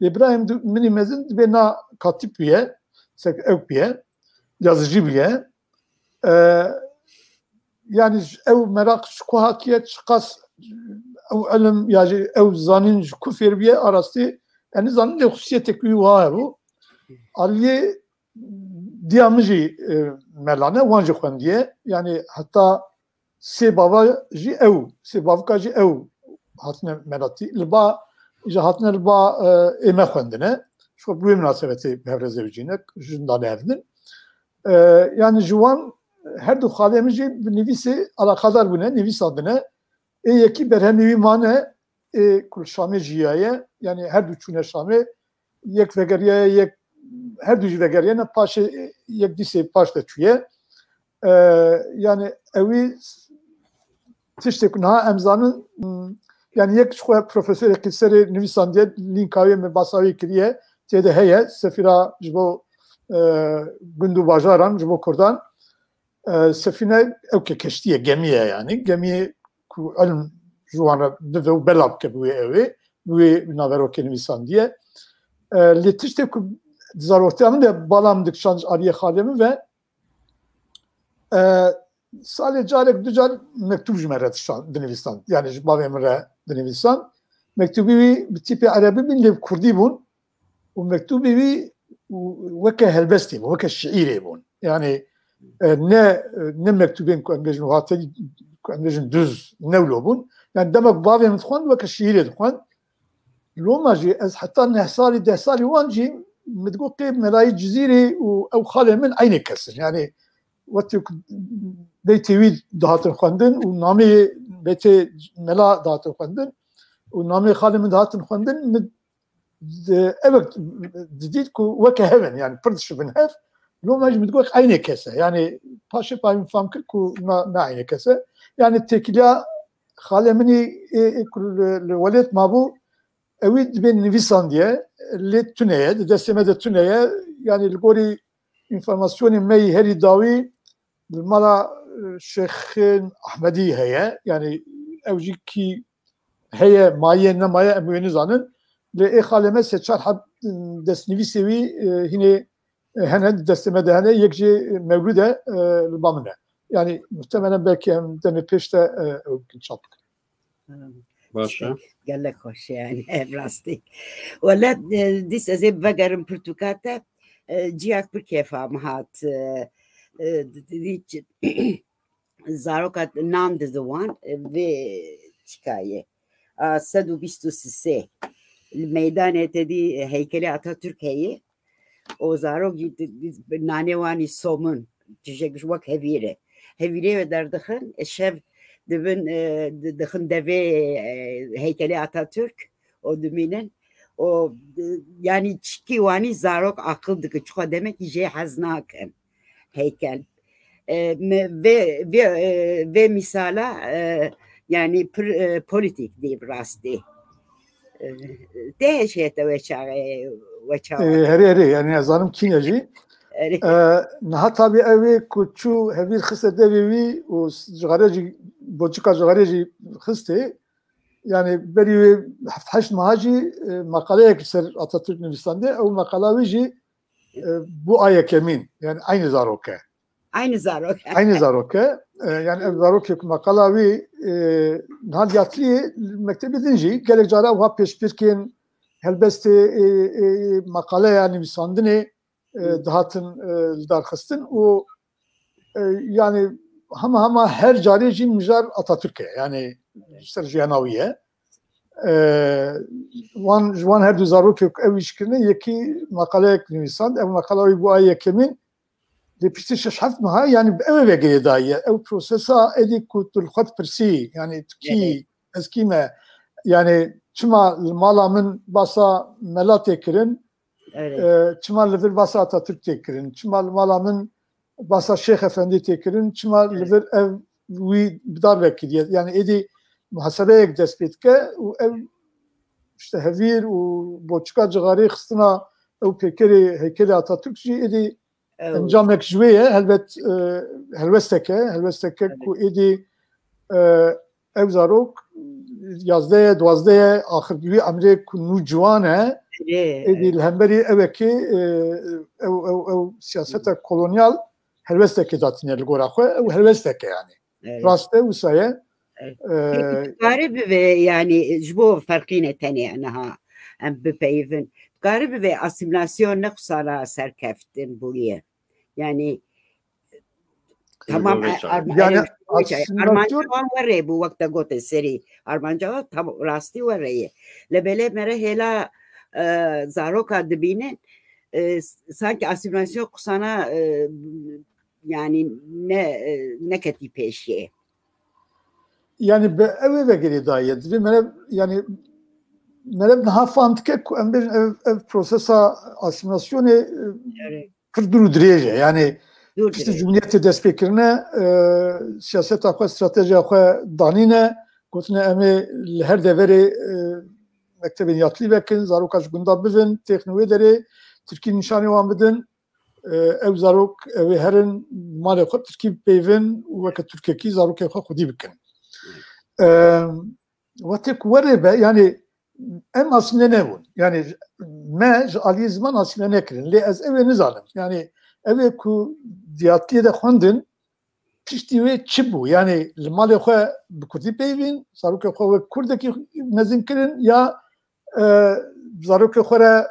ابراهيم مني مازن بينا كاتبيه سك اوبيه yazıcıbiye yani ev merak şkuhatiye çıkas ev ilim yani ev zanin kufir biye arası yani zanin de hususiyet kuyu var bu aliye diyamıcı melane vancı xwendiye yani hatta sebaba ji ev sebabka ji ev hatne melati liba ji hatne liba eme xwendine şu bu münasebeti hevrezevcinek jindan evdin yani juan her du xalemici nevisi alakadar bune nevis adına yeki berhemi mane kul şame jiyaye yani her du çune şame yek vegeriye yek her du vegeriye ne paşe yek dise paşta çüye yani evi tişte kunha emzanın yani yek şu profesör ekiseri nevisan diye linkavi me basavi kiriye tede heye sefira jbo Gündu Bajaran, Jibo Kurdan sefine evke keştiye gemiye yani gemiye ku alın juana deve belab ke bu evi bu navero kenimisan diye letişte ku zarotamın da balamdık şanj ariye halemi ve sadece arek ducal mektup jmeret şan Denivistan yani Jibo emre Denivistan mektubi bir tipi Arabi bin Kurdi bun o mektubi وكا هلبستي وكا الشعيري بون يعني نه مكتوبين كو انجليزي وهاتي كو انجليزي دوز نولو بون يعني دمك بافي متخوان وكا الشعيري دخوان لو ما جي از حتى نحصالي دهصالي وانجي متقول قيب ملاي جزيري او خالي من عين كسر يعني وقت بيتي ويد دهاتن خواندن ونامي بيتي ملا دهاتن خواندن ونامي خالي من دهاتن خواندن evet dedik ki vaka hemen yani pırtışı bin hef lo mecbur tقول aynı kese yani paşa payım famkır ku na aynı kese yani tekila halemini velet mabu evid ben nivisan diye le tüneye destemede tüneye yani gori informasyonu mey heri davi mala Şeyh Ahmedi heye yani evciki heye maye ne maye emüenizanın ve haleme seçer desnivisi vi yine hemen destemede hani yekci mevlude bamne yani muhtemelen belki demi peşte çapık. Başka? Gellek hoş yani evrasti. Valla dis azib vagarım Portukata cihat bir kefa mahat zarokat nam de zaman ve çıkaye. Sadu bistu sise. Meydan etedi heykeli Atatürk heyi o zarok nanevani somun cicek vak hevire ve derdixin şev dibin dixin deve heykeli Atatürk o düminen o yani çiki vani zarok akıldık çok demek ki je haznaken heykel ve misala yani politik diye rasti ده شيء هری yani yazarım Kineci naha tabi evi kuçu hevir xiste devi o jgareci boçika jgareci xiste yani beri haft mahaci makale ser Atatürk Nüvistan'da o makalavici bu ayakemin yani aynı zaroke aynı zaroke yani zaroke makalavi nal yatli mektebi dinci gerek cara va peşpirkin helbeste makale yani misandine dahatın darxistin o yani ama her careci mijar Atatürk'e yani Serjanaviye wan her du zaroke ev işkirine yeki makale nivisand ev makalavi bu ayakemin Depişti şaşaft mı yani ev vegeye dahi ev prosesa edik kutul xat persi yani ki eskime yani çıma malamın basa melat ekirin çıma levir basa Atatürk tekirin çıma malamın basa Şeyh Efendi tekirin çıma levir ev vi bidar vekiliye yani edi muhasebeye despetke ev işte hevir û boçka cigarê xistina ew pêkerê heykelê Atatürk jî êdî encamek ji wê ye helbet helwesteke ku êdî ew zarok 11 axirgirî emrê ku nû ciwan e êdî li hemberî evekê ew siyaseta kolonyal helwestekê datîne li gora xwe ew helwesteke yani rast e wisa ye garib ve yani ji bo ferqînê tenê niha em bipeyivin garib ve asimilasyon ne xusara serkeftin bûye yani tamam yani Armancavan were bu vakta gote seri Armancavan tam rastî were ye lebele mere hêla zaroka dibînin sanki asimilasyon xusana yani ne ketî pêşiye yani ev vekili daye divê mere yani mere niha fandike ku em bêjin ev prosesa asimilasyonê pir dur û dirêj e yani işte Cumhuriyetê destpêkirine siyaseta xwe stratejiya xwe danîne gotine em ê li her deverê mektebên yatlî vekin zaroka ji gunda bivin têxine wê derê Tirkî nîşanê wan bidin ew zarok ew ê herin malê xwe Tirkî peyvin û weke Tirkekî zarokê xwe xwedî bikin wetê ku were be yani em asimle nebûn yani me ji aliyê ziman asimle nekirin lê ez ew ê nizanim yani ev ê ku diyatliyê de xwendin piştî wê çi bû yani li malê xwe bi Kurdî peyvîn zarokê xwe wek Kurdekî mezin kirin ya zarokê xwe re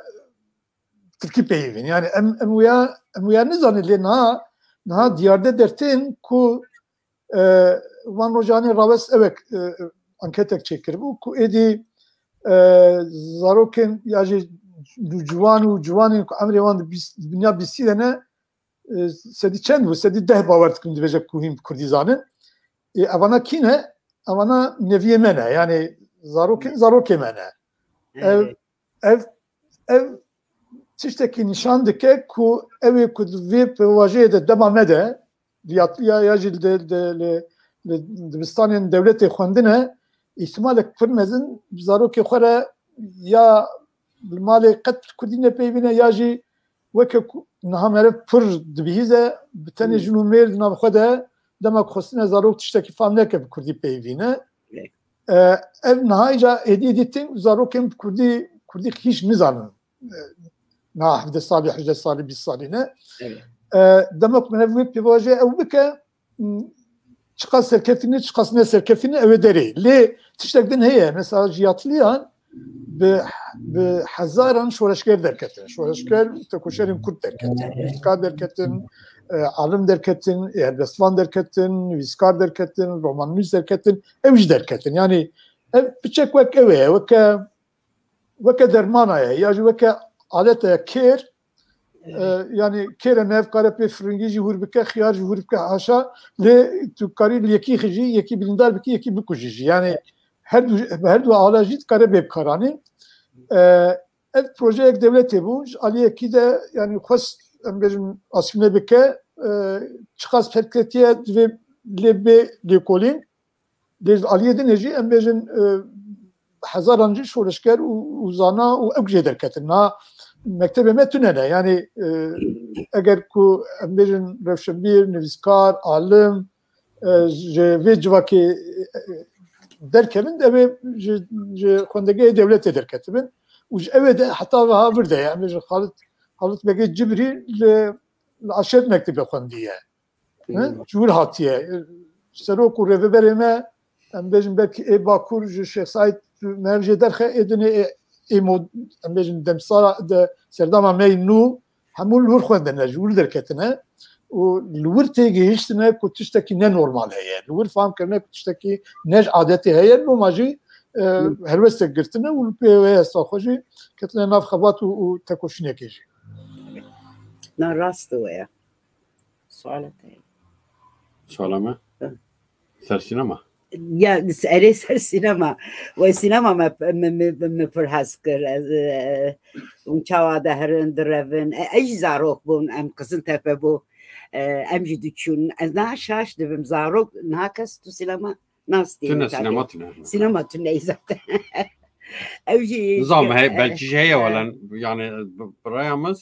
Tirkî peyvîn yani em wiya nizanin lê niha diyarde dertên ku wan rojanê rawest evek anketek çêkiribû ku êdî zarokên ya jî ciwan û ciwanên ku emrê wan dinya bîstî de ne sedî çend bû sedî 10 bawer dikim dibêje ku hîn Kurdî zanin evana kî ne evana neviyê me ne yani zarokê me ne ev tiştekî nîşan dike ku ew ê ku vê pêvajiyê de dema me de diyatliya ya jî li dibistanên dewletê xwendine îhtimalek pir mezin zarokê xwe re ya li malê qet Kurdî nepeyvîne ya jî weke niha mere pir dibihîze bi tenê jin û mêr di nav xwe de dema ku xwestine zarok tiştekî fam neke bi Kurdî peyvîne ev niha îca êdî dîtin zarokên Kurdî hîç nizanin na 17 salî 18 salî 20 salî ne dema ku me wê pêvajê ew bike çiqa serkeftinê çiqasine serkeftinê ew ê derê lê tiştek din heye mesela ji yatliyan bi hezaran şoreşger derketin şoreşger tekoşerên Kurd derketin vîskar derketin alim derketin erbestvan derketin vîskar derketin romanîst derketin ew jî derketin yani ev biçek wek ew ê weke dermana ye ya jî weke alete kêr yani kêre me ev kare pê firingî jî hûr bike xiyar jî hûr bike haşa lê tu karî li yekî xijî yekî birîndar bikî yekî bikujî jî yani her du ala jî dikare bêbkaranî ev projeyek devletê bû ji aliyekî de yani xwest em bêjin asimle bike çiqas perketiye divê lê bê lêkolîn lê ji aliyê dinê jî em bêjin hezaran jî şoreşger û zana û ew jê derketin mektebê me tune ne yani eger ku em bêjin rewşenbîr nivîskar alim ji vê civakê derkevin ev ji xwendegehê devletê derketibin û ji ew de heta wiha vir de em bêjin Halit Begê Cibrî li Aşet mektebê xwendiye ji wir hatiye serok û rêveberê me em bêjin belkî ê Bakur ji Şêx Saîd mev jê derxe êdinê em bêjin demsala de serdama me nû hemû li wir xwendine ji wir derketine û li wir têgihîştine ku tiştekî nenormal heye li wir famkirine ku tiştekî ne ji adetê heye noma jî helwestek girtine û li pê wê hesta xwe jî ketine nav xebat û tekoşînekê jî na rast wê sualet suala me ser sinema ya erê ser sinema ve sinema me pir hez kir çawa de herin direvin ew jî zarok bûn em qizil tepe bû em jî diçûn ez niha şaş dibim zarok niha kes tu sinema nastî tune sinema sinema tune zaten Nizam belki şey olan yani buraya mı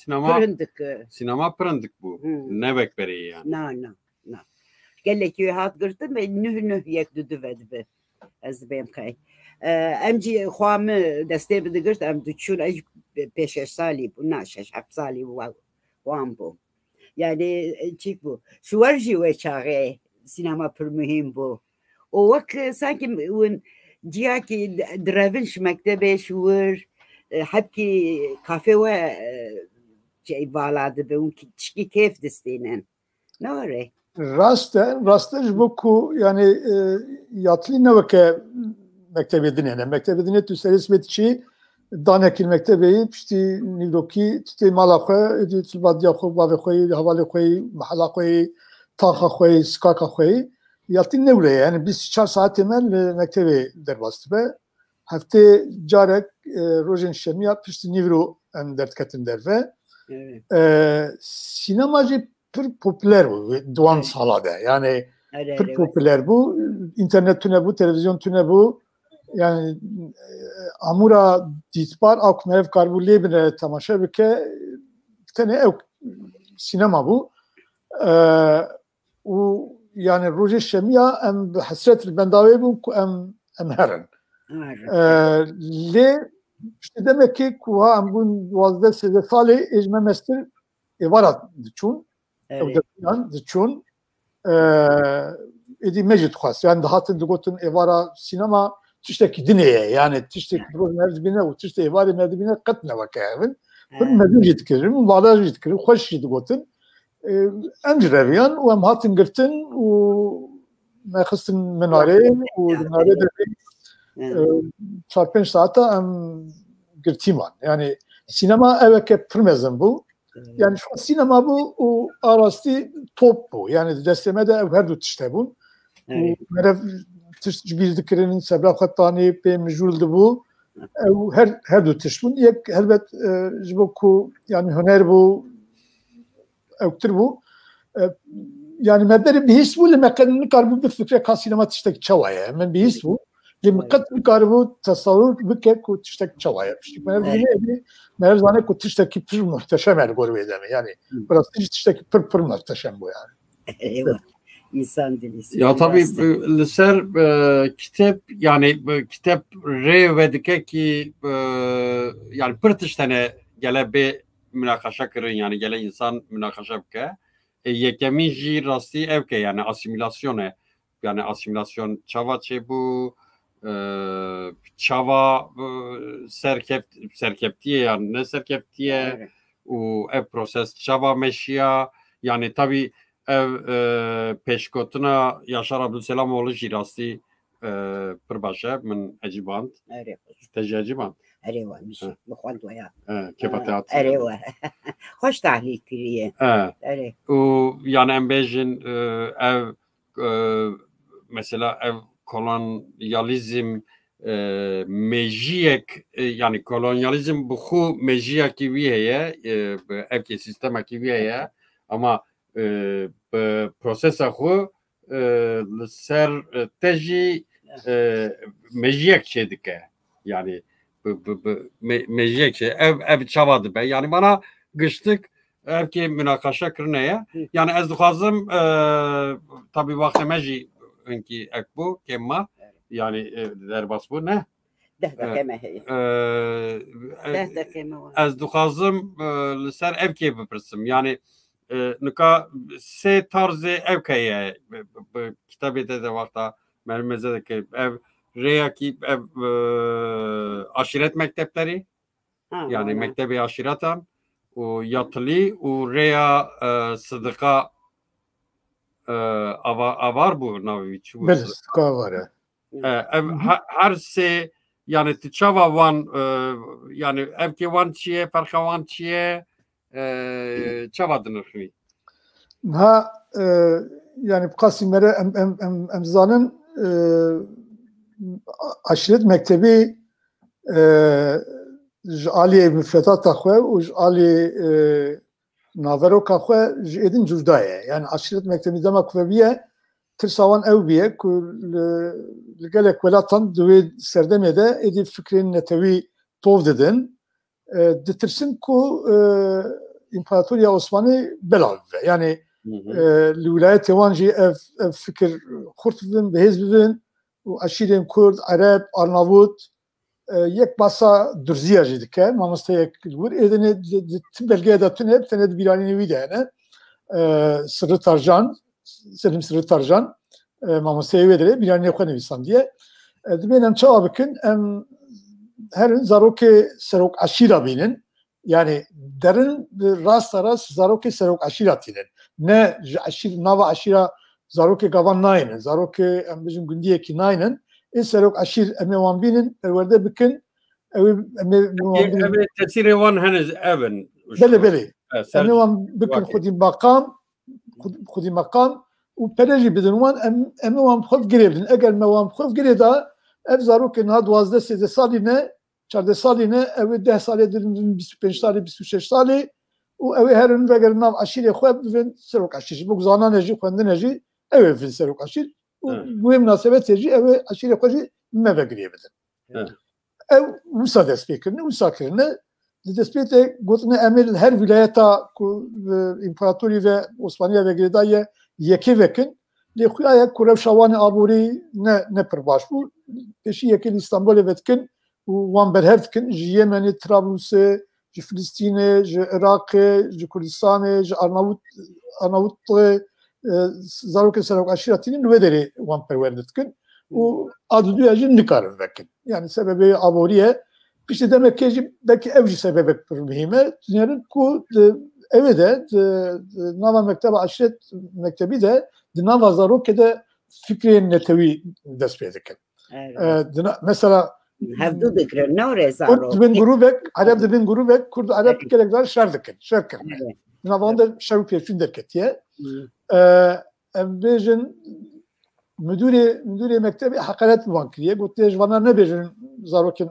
sinema pırındık bu. Ne bekberi yani. Na. Gelek ki hat gırtın ve nüh yek düdüved be. Ez benim kay. Emci xwamı desteği bidigırt em düşün ay 5 sali bu naşeş 7 sali bu wan bu. Yani çik bu. Şu var ji çare sinema pır mühim bu. O vak sanki un ciyaki dravinş mektebe şuur hepki kafe ve şey bağladı be un çiki keyf destinen. Ne var ya? Rastır bu ku yani yatlı ne vake mektebi dinene. Mektebi dinene tu seris metçi danekil mektebi pişti nildoki tüte malakı edit badya khu bave khoy havale khoy mahala khoy taha khoy skaka khoy yatlı ne buraya yani biz 4 saat temel mektebi derbastı be hafte carek rojen şemiya pişti nivro en dertketin derve sinemacı pır popüler bu duan salada yani pır popüler bu internet tüne bu televizyon tüne bu yani amura ditbar ak mev karbuliye bile tamaşa bike tane ev sinema bu o yani roje şemiya em hasret bendavi bu em herin le işte demek ki kuha em bun 12 sali ecme mestir evarat çun çun edi mecid khas yani dahatın dugotun evara sinema tişteki dineye yani tişteki merdibine o tişte evari merdibine katne vakayın ben mecid kirim valaj kirim hoş dugotun emreviyan ve hatın gırtın o mekhistin menare o menare de 4-5 saate em gırtiman yani sinema evke pırmezim bu. Yani şu sinema bu o arası top bu. Yani destemede her dut işte bu. Merev tişt bildiklerinin sebep hattani pe meculdu bu. Her dut tişt bu. Yek elbet bu yani hüner bu öktür bu. Yani medleri bir his bu mekanını karbu bir fikre ka sinema tiştek çavaya. Men bir his bu. Limkat karbu tasavvur bike ku tiştek çavaya. Meğer zane ku tişteki pır muhteşem el görmeyeceğim. Yani burası tişteki pır muhteşem bu yani. Eyvah. İnsan dili. Ya tabii liser kitap yani kitap re ve dike ki yani pır tiştene gele bir münakaşa kırın yani gele insan münakaşa bike. Yekemin ji rasti evke yani asimilasyone yani asimilasyon çava bu çava serkeptiye yani ne serkeptiye o ev proses çava meşya yani tabi ev peşkotuna Yaşar Abdülselamoğlu jirasti pırbaşa min eciband teciband Ereva mişi bخوان ويا kepatat ereva hoş tahlil kiriye o yani embejin ev mesela ev kolonyalizm mejiyek yani kolonyalizm bu mejiya ki viye evki sistema ki viye ama prosesa xu ser teji mejiyek şeydike yani mejiyek şey ev çavadı be yani bana gıştık evki münakaşa kırneye yani ez duhazım tabi vakti meji önki ek bu kemma yani derbas bu ne? Ez duhazım ser evki bipirsim yani nuka se tarzı evkeye kitabı de vakta mermezedeki ev reyaki ev aşiret mektepleri yani mektebi aşiretan o yatılı o reya sıdıka avar bu naviç bu sıdıka var her şey yani tçava van yani evki van çiye farka van çiye çava dınırhmi ha yani bu kasimlere emzanın aşiret mektebi Ali müfredat taxwe u Ali navero kaxwe edin cüzdaye yani aşiret mektebi demek ve biye ترساوان او بیه که لگلک ولاتان دوی سردمه ده ادی فکرین نتوی توف ددن دترسن که امپراتوریا عثمانی بلاو yani الولايات وانجي فكر خرطبن بهز ببن وعشيرين كرد عرب أرناوط يك باسا درزية جدك ما مستيك الور إذن تبلغ ده تنهب تنهب بيراني ويده أنا سر ترجان سلم سر ترجان ما مستيك ويده بيراني يخواني بيسان ديه دبين هم çağa bakın her zaroke serok aşira binin yani derin rast zaroke serok aşira tinin ne aşir nava aşira zaroke gavan naynen zaroke bizim gündiye ki naynen serok aşir emevan binin perverde bakın evet tesiri van henüz evin bele emevan bakın خودی مقام و پرژی بدن وان اmevan خوف girebdin eğer mevan خوف gireda ev zaroke na 12 سالی ne 14 سالی ne ev 10 سالی dirin 25 سالی 26 سالی و ev herin veger nav aşire خوف bivin serok aşir bu zanan eji kendin eji ev fil serok aşir bu münasebet eji ev aşire khoji meve girebdin ev musa despekirne musakirne despete gotne emel her vilayeta ku imparatori ve Osmaniye ve Gredaya yeki vekin li khuyaya kurev şavani aburi ne perbaş bu peşi yekin İstanbul'e vetkin wan berhevkin Yemen'i Trablus'e Filistin'e Irak'e Kurdistan'e Arnavut zaroke serok aşiretinin vederi wan perverdetkin u adı duyacın nikarın vekin yani sebebi aburiye İşte demek ki belki evci sebebi mühime. Dünyanın ku evde nava mektebi aşiret mektebi de nava zaroke'de fikriyen netevi despedekin. Mesela hevdu dikre ne rezaro. Kurd bin grubek, Arap bin grubek, Kurd Arap gerekler şerdikin. Şerkin. Nava onda şeruk peşin derketiye. Bejin müdüri mektebi hakaret bankriye. Gotte jvana ne bejin zarokin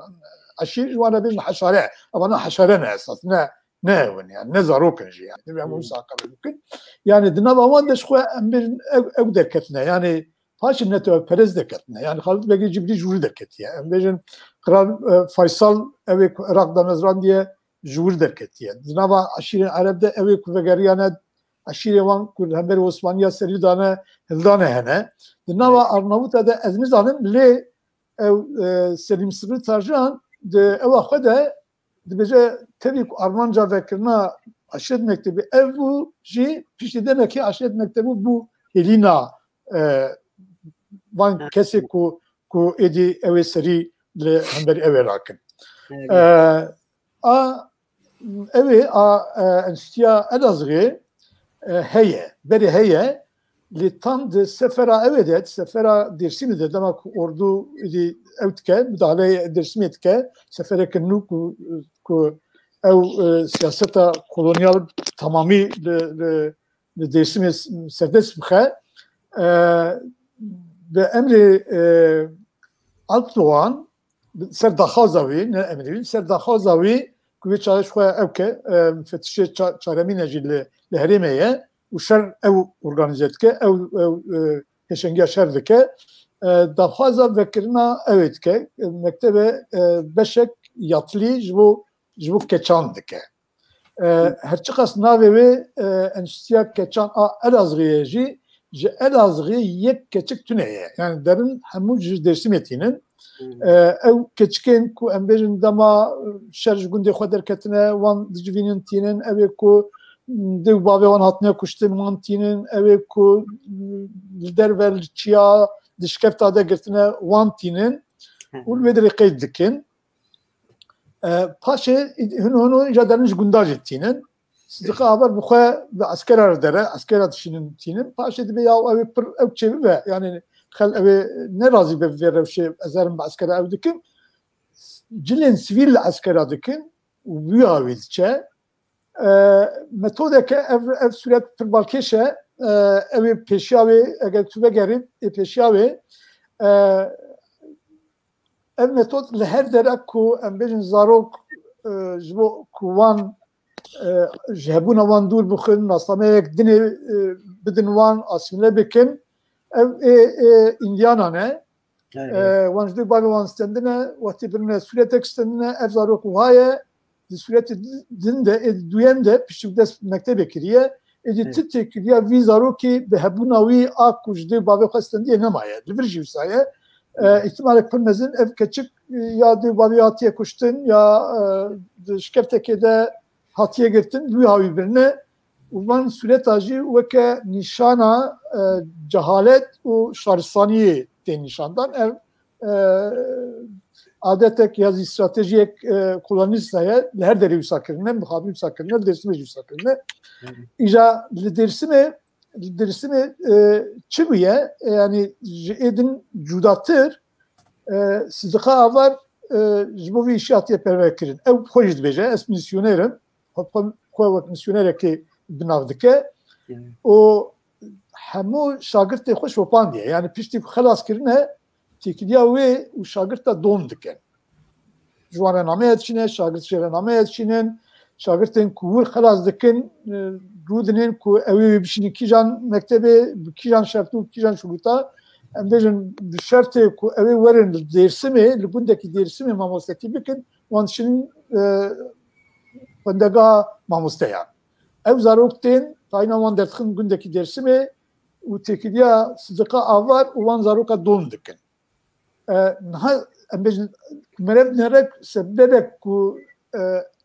aşir وانا بين حشره ama ne haşere ne esas ne yani ne zarok yani ne musakar mümkün yani dinava van da şu bir ev derketine yani haşin ne tö perez derketine yani Halid Bey Cibri juri derketiye embejin Kral Faysal ev Irak'da mezran diye juri derketiye dinava aşirin Arap'da ev kuvegeriyane aşire van kul hember Osmaniye seridane hildane hene dinava Arnavut'a da ezmizanın le Selim Sırrı Tarcan de ev axede dibece tabii Armanca vekirna aşiret mektebi ev bu ji pişti demek ki aşiret mektebi bu Helina van kesi ku edi ev seri le hember ev rakin evi enstitüya Elazığ heye beri heye li tam de sefera evedet sefera dersimi de demek ordu idi evtke müdahale dersimi etke sefere kenu ku ev siyaseta kolonyal tamami le dersimi serbest bıhe ve emri Alpdoğan serdahazavi ne emri serdahazavi ku çalışma evke müfettişe çaremine jille lehremeye وشر او organizetke ev heşenge şerdike daha fazla vekirna evetke mektebe beşek yatli jbu keçandike her çıkas navevi enstitüya keçan Elazığ'ı Elazığ'ı yek keçik tüneye yani derin hemu dersim etinin ev keçiken ku embejin dama şerj günde xederketine wan dijvinin tinin ev ku dev bave wan hatne kuşte mantinin ev ku lider velçiya dişkefta da girtine wantinin ul vedri qeydikin paşe hunu jadarınız gundaj ettiğinin sizde haber bu kadar asker ardere asker atışının tinin paşe de ya ev çevi ve yani xel ev ne razı be verev şey ezerim asker evdikin cilin sivil asker adikin bu avidçe metodeke ev süret pirbalkeşe ev peşavi eğer tüve gerim peşavi ev metod leher derek ku embejin zarok jbo kuvan jebuna van dur bukhin nasame ek dini bidin van asimle bikin Indiana ne? Wanjdi babi wan stendine, vakti birine süretek stendine, ev zarok uhaye, süreti dinde, duyem de piştik des mektebe kiriye, tit kiriye vi zaroki be hebunavi ak kujdi babi kastendiye nemaye, livirji visaye, ihtimalek pırmezin ev keçik ya di babi hatiye kuştun ya şkeftekede hatiye gittin, duy havi birine, uzman süret acı veke nişana cehalet u şaristaniye de nişandan ev adetek yazı stratejik kullanırsa her deri üsakirine, muhabir üsakirine, dersime üsakirine. İca dersime çibiye yani edin cudatır sıdıka avar jbovi işatiye pervekirin. Ev hoşid beje, es misyonerim. Koyvat misyonere ki binavdike. O hemu şagirte hoş opan diye. Yani pişti xelas kirine tekiliya ve u şagirta don diken. Juana name etçine, şagirte şere name etçinin, şagirten kuvur xelas diken, rudinin ku evi bişini kijan mektebe, kijan şartu, kijan şuruta, embejin şartı ku evi verin dersimi, lübundaki dersimi mamosteti bikin, wan şinin bandega mamosteyan. Ev zarokten, tayna wan dertxin gündeki dersimi, u tekiliya sıdıka avar, uvan zaroka don diken. Embejin merev nerek sebebek ku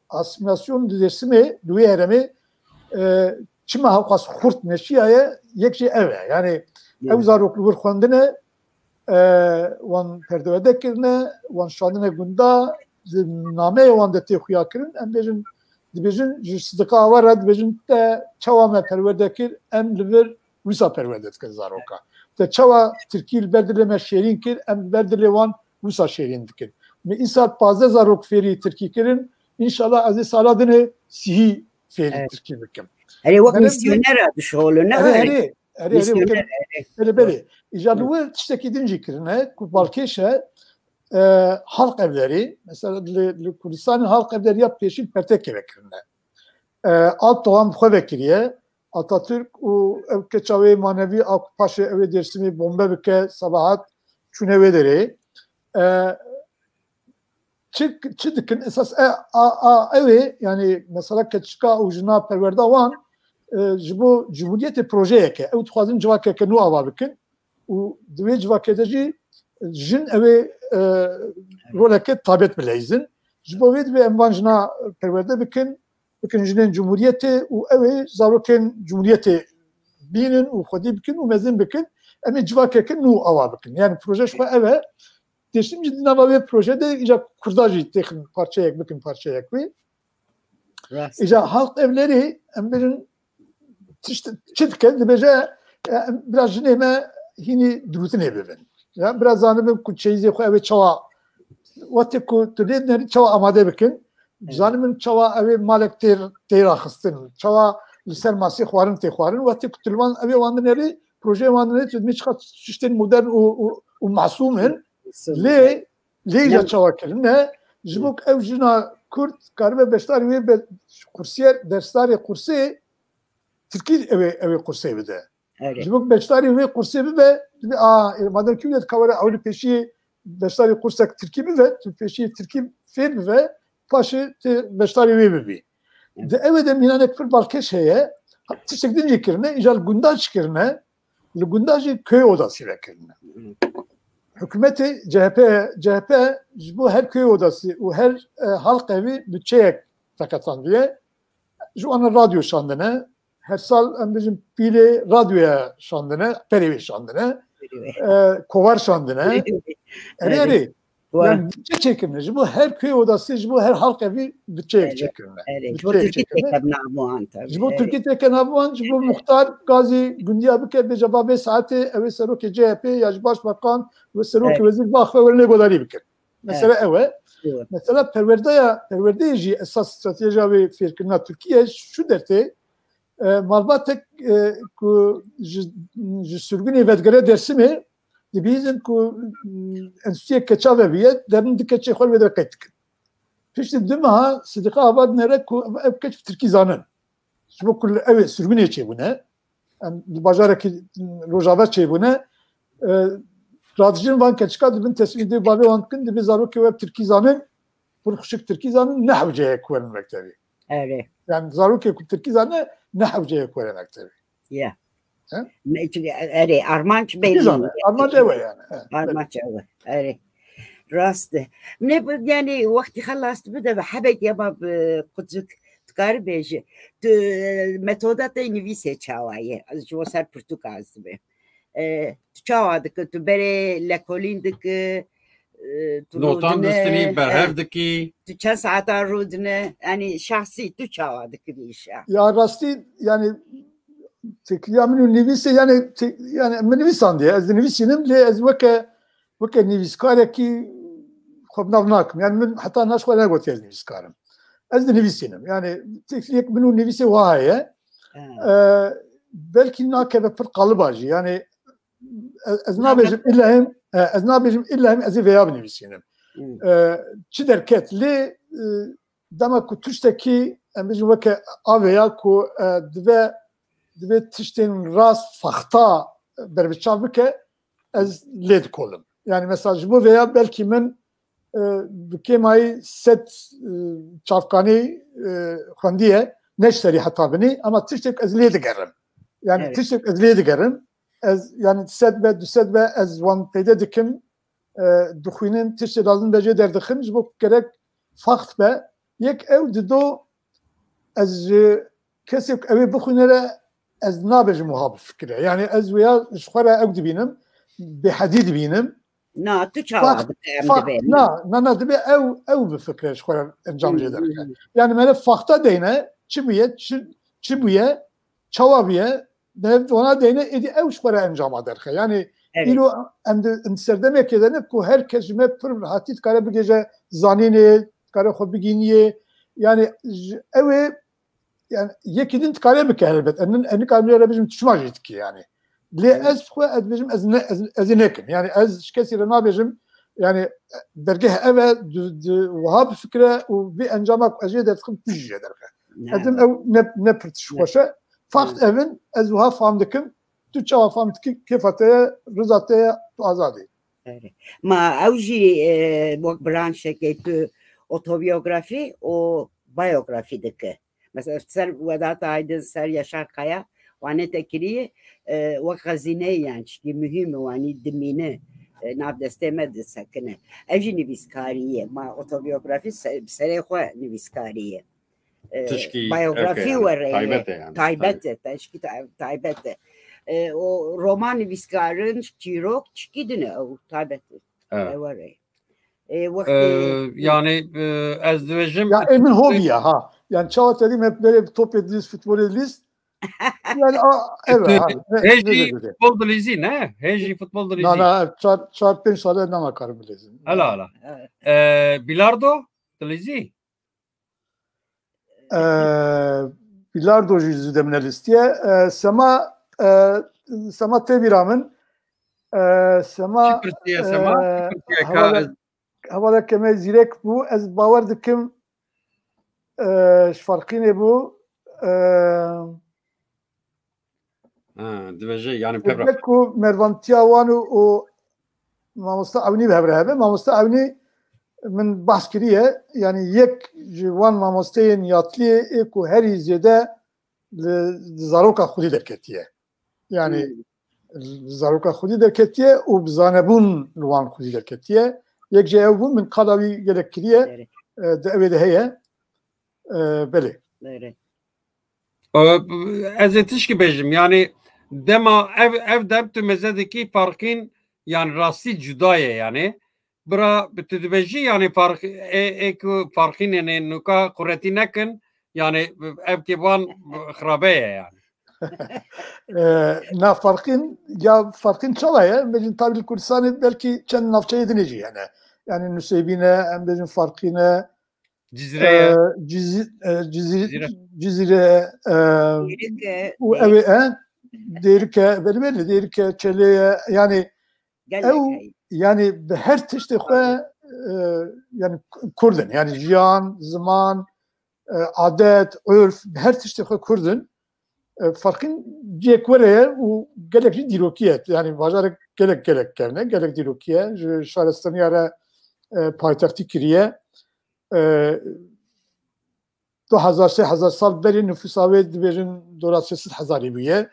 asimilasyon dersimi, duyu eremi, çima havkas hurt neşiyaye, yekşi eve. Yani ev zaroklu vur xwendine, wan perdevede kirine, wan şandine gunda, nameye wan de tê xuya kirin, em dibêjin ji sidika avar dibêjin te çawa me perwerde kir, em li vir wisa perwerde dikin zaroka. Te çawa Tirkî li ber dilê me şêrîn kir, em li ber dilê wan wisa şêrîn dikin. Me îsal 15 zarok fêrî Tirkî kirin, İnşallah ez sala dine sihî fêrî Tirkî bikim. Erê wek misyoner dişolune erê Beli. İcadlı tiştekî din jî kirine ku balkêşe halk evleri, mesela li Kurdistanê halk evleri ya pêşîn pertekê vekirine. Alt towan xwe vekiriye, Atatürk û ev keça wê manevî a paşê ew ê Dêrsimê bombe bike sabahat çûne wê derê. Çi dikin esas ev yani mesela keçika û jina perwerda wan ji bo Cumhuriyetê projeyeke ew dixwazin civakeke nû ava bikin û di wê civakê de jî jin ew ê roleke tabet bileyzin. Ji bo wê divê em van jina perwerde bikin jinên Cumhuriyetê û ew ê zarokên Cumhuriyetê bînin û xwedî bikin û mezin bikin. Em ê civakeke nû ava bikin. Yani proje xwe ev e. Deştim ciddi nava wê projede îca Kurda jî têxin parçeyek bikin parçeyek wê. İca halk evleri em birin çi dike dibêje biraz jinê me hînî dirûtinê bibin. Ya biraz zanibim ku çeyizê xwe ew ê çawa wetê ku tu lê nerî çawa amade bikin. Zanibim çawa ew ê malek tê raxistin. Çawa li ser masî xwarin tê xwarin wetê ku tu li wan ew ê wan dinêrî projeyê wan dinêrî tu dimê çiqa tiştên modern û masûmin. Lê çawa kirine ji bo ew jina Kurd karibe beşdarî wê kursiyer dersdarê kursê Tirkî ew ê kursê bide. Ji bo beşdarî wê kursê bibe madem kî wê dikawere ew li pêşî beşdarî kursek Tirkî bibe tu pêşî Tirkî fêr bibe paşê tê beşdarî wê bibî. Di ew ê de mînanek pir balkêş heye tiştek din jî kirine îca li gundaj kirine li gundaj jî köy odasî vekirine. Hükümeti CHP ji bo her köy odası û her halk evi bütçeyek tekatan diye ji wan radyo şandine her sal em bijin pîlê radyoya şandine perêvê şandine kovar şandine erê yani bütçe çekirine ji bo her köy odası ji bo her halk evi bütçeyek çekirine ji bo Tirkî teke navwan ji bo muhtar gazî gundiya bike bê cevabê saetê ew ê serokê CHP ya ji başbakan ve serokê wezîr baxwe were lêgodarî bikin. Mesela ew e mesela perwerdeyê jî esas stratejiya wê fêrkirina Tirkiye şu dertê malbatek ku ji sürgûnê vedgere Dêrsimê dibîzin ku enstitûyê keça vebiye derin di keçê xwe wê de qet dikin. Piştî di meha Sidika ava dinêre ku ev keç Tirkî zanin. Ji bo ku ew ê sürgûnê çêbûne li bajarekî Rojava çêbûne Radicin van keçika dibin tesvidi babi vankın dibi zaruki ve Türkizanın burkuşuk Türkizanın nehvceye kuverin mektebi. Evet. Yani zaruki Türkizanı nehvceye kuverin mektebi. Ya. Evet. Armanç belli. Armanç evet yani. Armanç evet. Evet. Rastı. Ne yani vakti خلصت بده و حبك يا باب قدك تقارب بيجي متودا تنويسه چاوایه از جو سر پرتوکاز به چاوادك تو بره لکوليندك Notan destini berhevdeki tu çen saata rudne yani şahsi tu çavadık bir iş ya rasti yani tekliyamin nivise yani menivisan diye az nivisinim le az veke niviskare ki خب نافناكم يعني من حتى الناس ولا قلت يعني نفسكارم أزد نفسينم يعني تكليك منو نفسي وهاي بلكي ناكب بر قلباجي يعني أزنابجم إلا هم أزي فياب نفسينم تشدر كت لي دما كو تشتكي أمبجم وك أفيا كو دبي تشتين راس فخطا بربتشاف بك أز ليد كولم يعني مساج بو فيا بلكي من بكيماي ست çavkani xandiye neşteri hatta beni ama tiştek ezliye digerim. Yani tiştek ezliye digerim. Ez yani set ve ez van peyde dikim duxinin tiştek lazım bece derdikim bu gerek fakt be yek ev dido ez kesik evi buxunere ez nabej muhab fikre. Yani ez veya şuara ev dibinem bi hadid binim نا تو چاواد نه دبی او به فکرش خورم انجام جدر yani böyle fakta değne çibuye çavabiye ona değne edi ev şura enjam eder yani ilo ende serdeme kedene ku herkes me pır hatit kare bir gece zanine kare xo biginiye yani ev yani yekidin kare bir elbet en kalmıyor bizim tuşmacı ki yani ليه از خو از بيجم از نكم يعني از كثير ما بيجم يعني درجه اوا وهاب فكره وبانجامك اجي تخم تجي درجه ادم او نبرت شوشه فقط evin از وها فهمدكم تشوا فهمتك كيف رزاته ازادي ما اوجي برانش كي اوتوبيوغرافي او بايوغرافي دك مثلا سر ودات aydın ser Yaşar Kaya وانه تكريه وخزينه يعني شيء مهم واني دمينه ناف دستمه سكنه اجي نفسكاريه ما اوتوبيوغرافي سريخه نفسكاريه بايوغرافي وري تايبته تشكي تايبته o roman nefiskarın çirok çıkidine o taybette وري yani ezdivejim ya emin hobi ha yani çavat dedim hep böyle top ediliz futbol ediliz yani evet heji futbol dilizi ne? Heji futbol dilizi. Çar 5 sale ne bakarım bilezim. Hala. Bilardo dilizi. Bilardo yüzü demine listeye. Sema Tebiram'ın Sema Havala keme zirek bu ez bavar dikim farkine bu dveje yani pebra. Ku Mervan Tiavanu o mamosta avni bevrebe mamosta avni min baskiriye yani yek jivan mamosteyin yatli ku her izede zaroka xudi derketiye. Yani zaroka xudi derketiye u zanebun nuvan xudi derketiye. Yek cevabı min kadavi gerekkiriye de evde heye beli. Ezetiş ki bejim yani dema ev deptü mezedeki farkın yani rasti cüdaye yani bura bütübeji yani farkın yani nuka kureti nekin yani ev kivan xrabeye yani. Na farkın ya farkın çalaya mecin tabil Kürdistan'ı belki çen nafçayı dineci yani. Yani Nüseybine hem bizim farkine Cizire'ye Cizire o evi derike belli derike çeleye yani yani her tişte yani Kurdun yani jiyan zaman adet örf her tişte Kurdun farkın cekvereye o gerekli dirokiyet yani vajarek gelek kevne gelek dirokiye şaristaniya re paytaxtî kiriye 2000 sal berî nüfusa wê dibêjin 200,000 bûye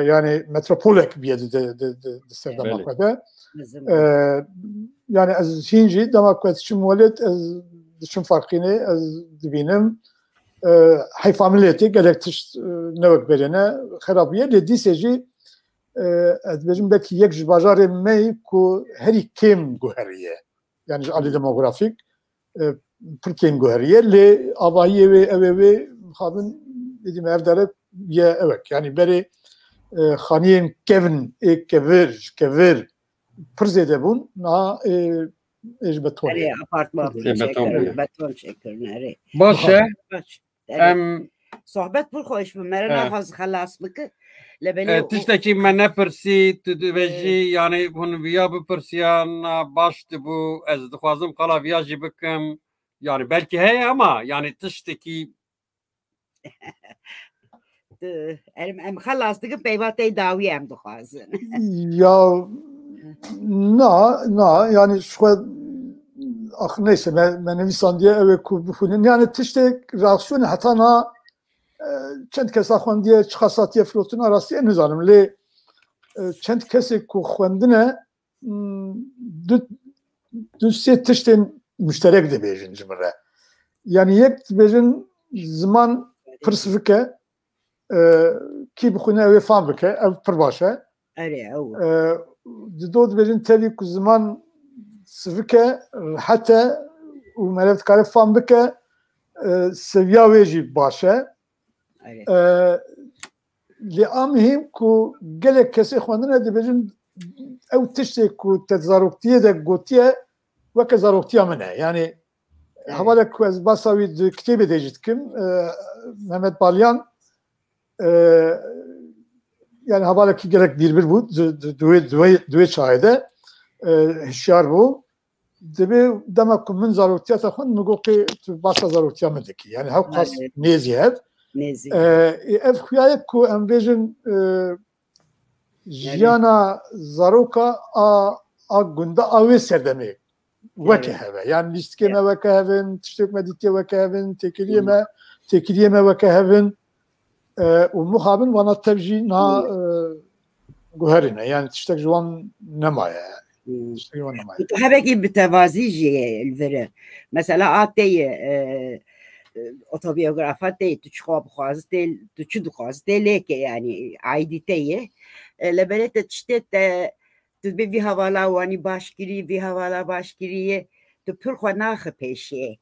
yani metropolek biye di ser Damakwê de yani ez hîn jî Damakwê diçim welêt ez diçim farqînê ez dibînim heyfa milletê gelek tişt newek berêne xerabiye lê dîsê jî ez dibêjim belkî yek ji bajarê me ku herî kêm guheriye yani ji alî demografîk pir kêm guheriye lê avahiyê wê ew ê wê xabin dedîm ev dere ye ewek yani berê xaniyên kevin ê kevir pir zêde bûn niha ê ji betonê beton şekirin baş e em sohbet pir xweş bi me re nexwaz xelas bike tiştekî me nepirsî tu dibêjî yani hûn viya bipirsiyan baş dibû ez dixwazim qala viya jî bikim yani belkî heye ama yani tiştekî em xelas dikim peyvatê dawî em dixwazin ya na yani şwe neyse me nivîsandiye ew ê ku bixwînin yani tiştek reaksiyonê heta na çend kesa xwendiye çi xesatiye firotina rastî nizanim lê çend kesê ku xwendine du sê tiştên müşterek dibêjin ji min re yani yek dibêjin ziman pir sivik e kî bixwîne ew ê fam bike ev pir baş e di do dibêjin tevî ku ziman sivik e rehet e û melev dikare fam bike seviya wê jî baş e lê a mihîm ku gelek kesê xwendine dibêjin ew tiştê ku te zaroktiyê de gotiye weke zaroktiya min e yani hevalek ku ez basa wî di kitêbê de jî dikim Mehmet Balyan yani hevalekî gelek bîrbir bû duwê çayê de hişyar bû dibê dema ku min zaroktiya te xwend min goqê tu basa zaroktiya min dikî yani hew qas nêzî hev ev xuyayek ku em bêjin jiyana zaroka a gunda a wê serdemê weke heve yani lîstikê me weke hevin tiştek me dîtiye weke hevin têkiliyê me weke hevin û muhabin wana tev jî niha guherîne yani tiştek ji wan nemaye hebekî bi tevazî jî vere mesela a tê otobiyografa tê tu çi xwe bixwazî tê tu çi dixwazî tê lêke yani aidîte ye leberê te tiştê te tu dibê vî hevala wanî baş kirî vî hevala baş kirîye tu pir xwe naxe pêşiye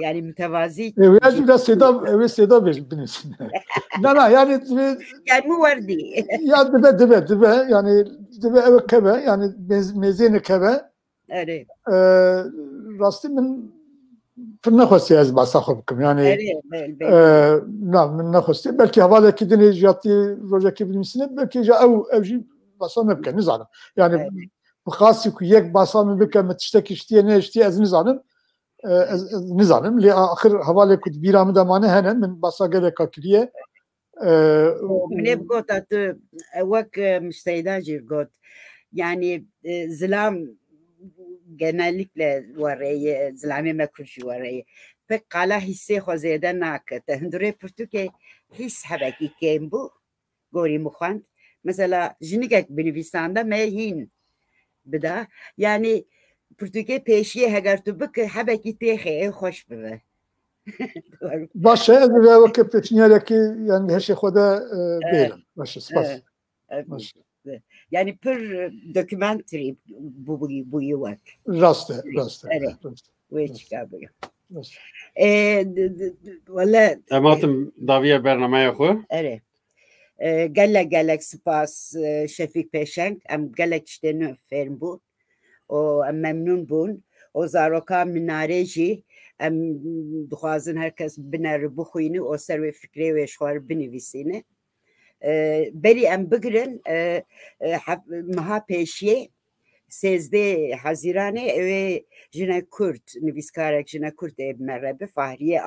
yani mütevazî ev sêda bêjin na yani yani werdî ya dibe yani dibe ev keve yani mêzêne keve rastî min pir nexwestiye ez basa xwe bikim yani na min nexwestiye belkî hevalekî dinê jiyatî rojekê binivîsîne belkî jî ew jî basa me bike nizanim yani bixasî ku yek basa min bike me tiştekî şitiye neştiye ez nizanim nizanim lê axir hevalê ku bîra min de mane hene min basa geleka kiriye minê bigota tu wek müşteyda jî got yani zilam genellikle wareye zilamê me kur jî wareye pek qala hissê xwe zêde nake te hindurê pirtûkê hîs hebekî kêm bû gorî min xwend mesela jinikek binivîsanda me hîn bida yani pirtûkê pêşiyê heger tu bike hebekî têxê xweş bibe baş e ez vê weke pêşniyareke yani heşê xwe de bêlim baş spas yani pir dokumenterî bûyî wek rast e wê çika bûye wele em hatin daviya bernameya xwe gelek spas Şefîk Pêşeng em gelek tiştê nû fêrm bûn û em memnûn bûn û zaroka minarê jî em dixwazin herkes bine bixwînî û ser wê fikrê wê xwe binivîsîne berî em bigirin meha pêşiyê 13 Haziranê ew ê jinek Kurd nivîskarek jinek Kurd ê me bi Fahriye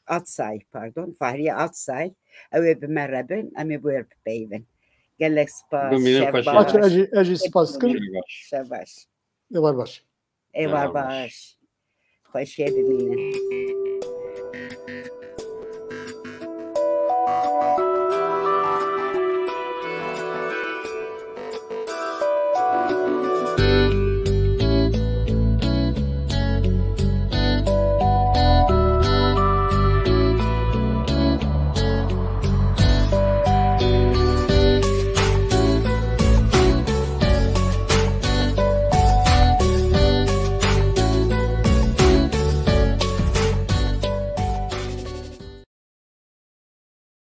Atsay pardon Fahriye Atsay ew ê bi me rebin em ê bi wê bipeyivin gelek spas Bimînin şev xweş baş Eji spas kir. şev baş Var baş. êvar baş xweşê bimînin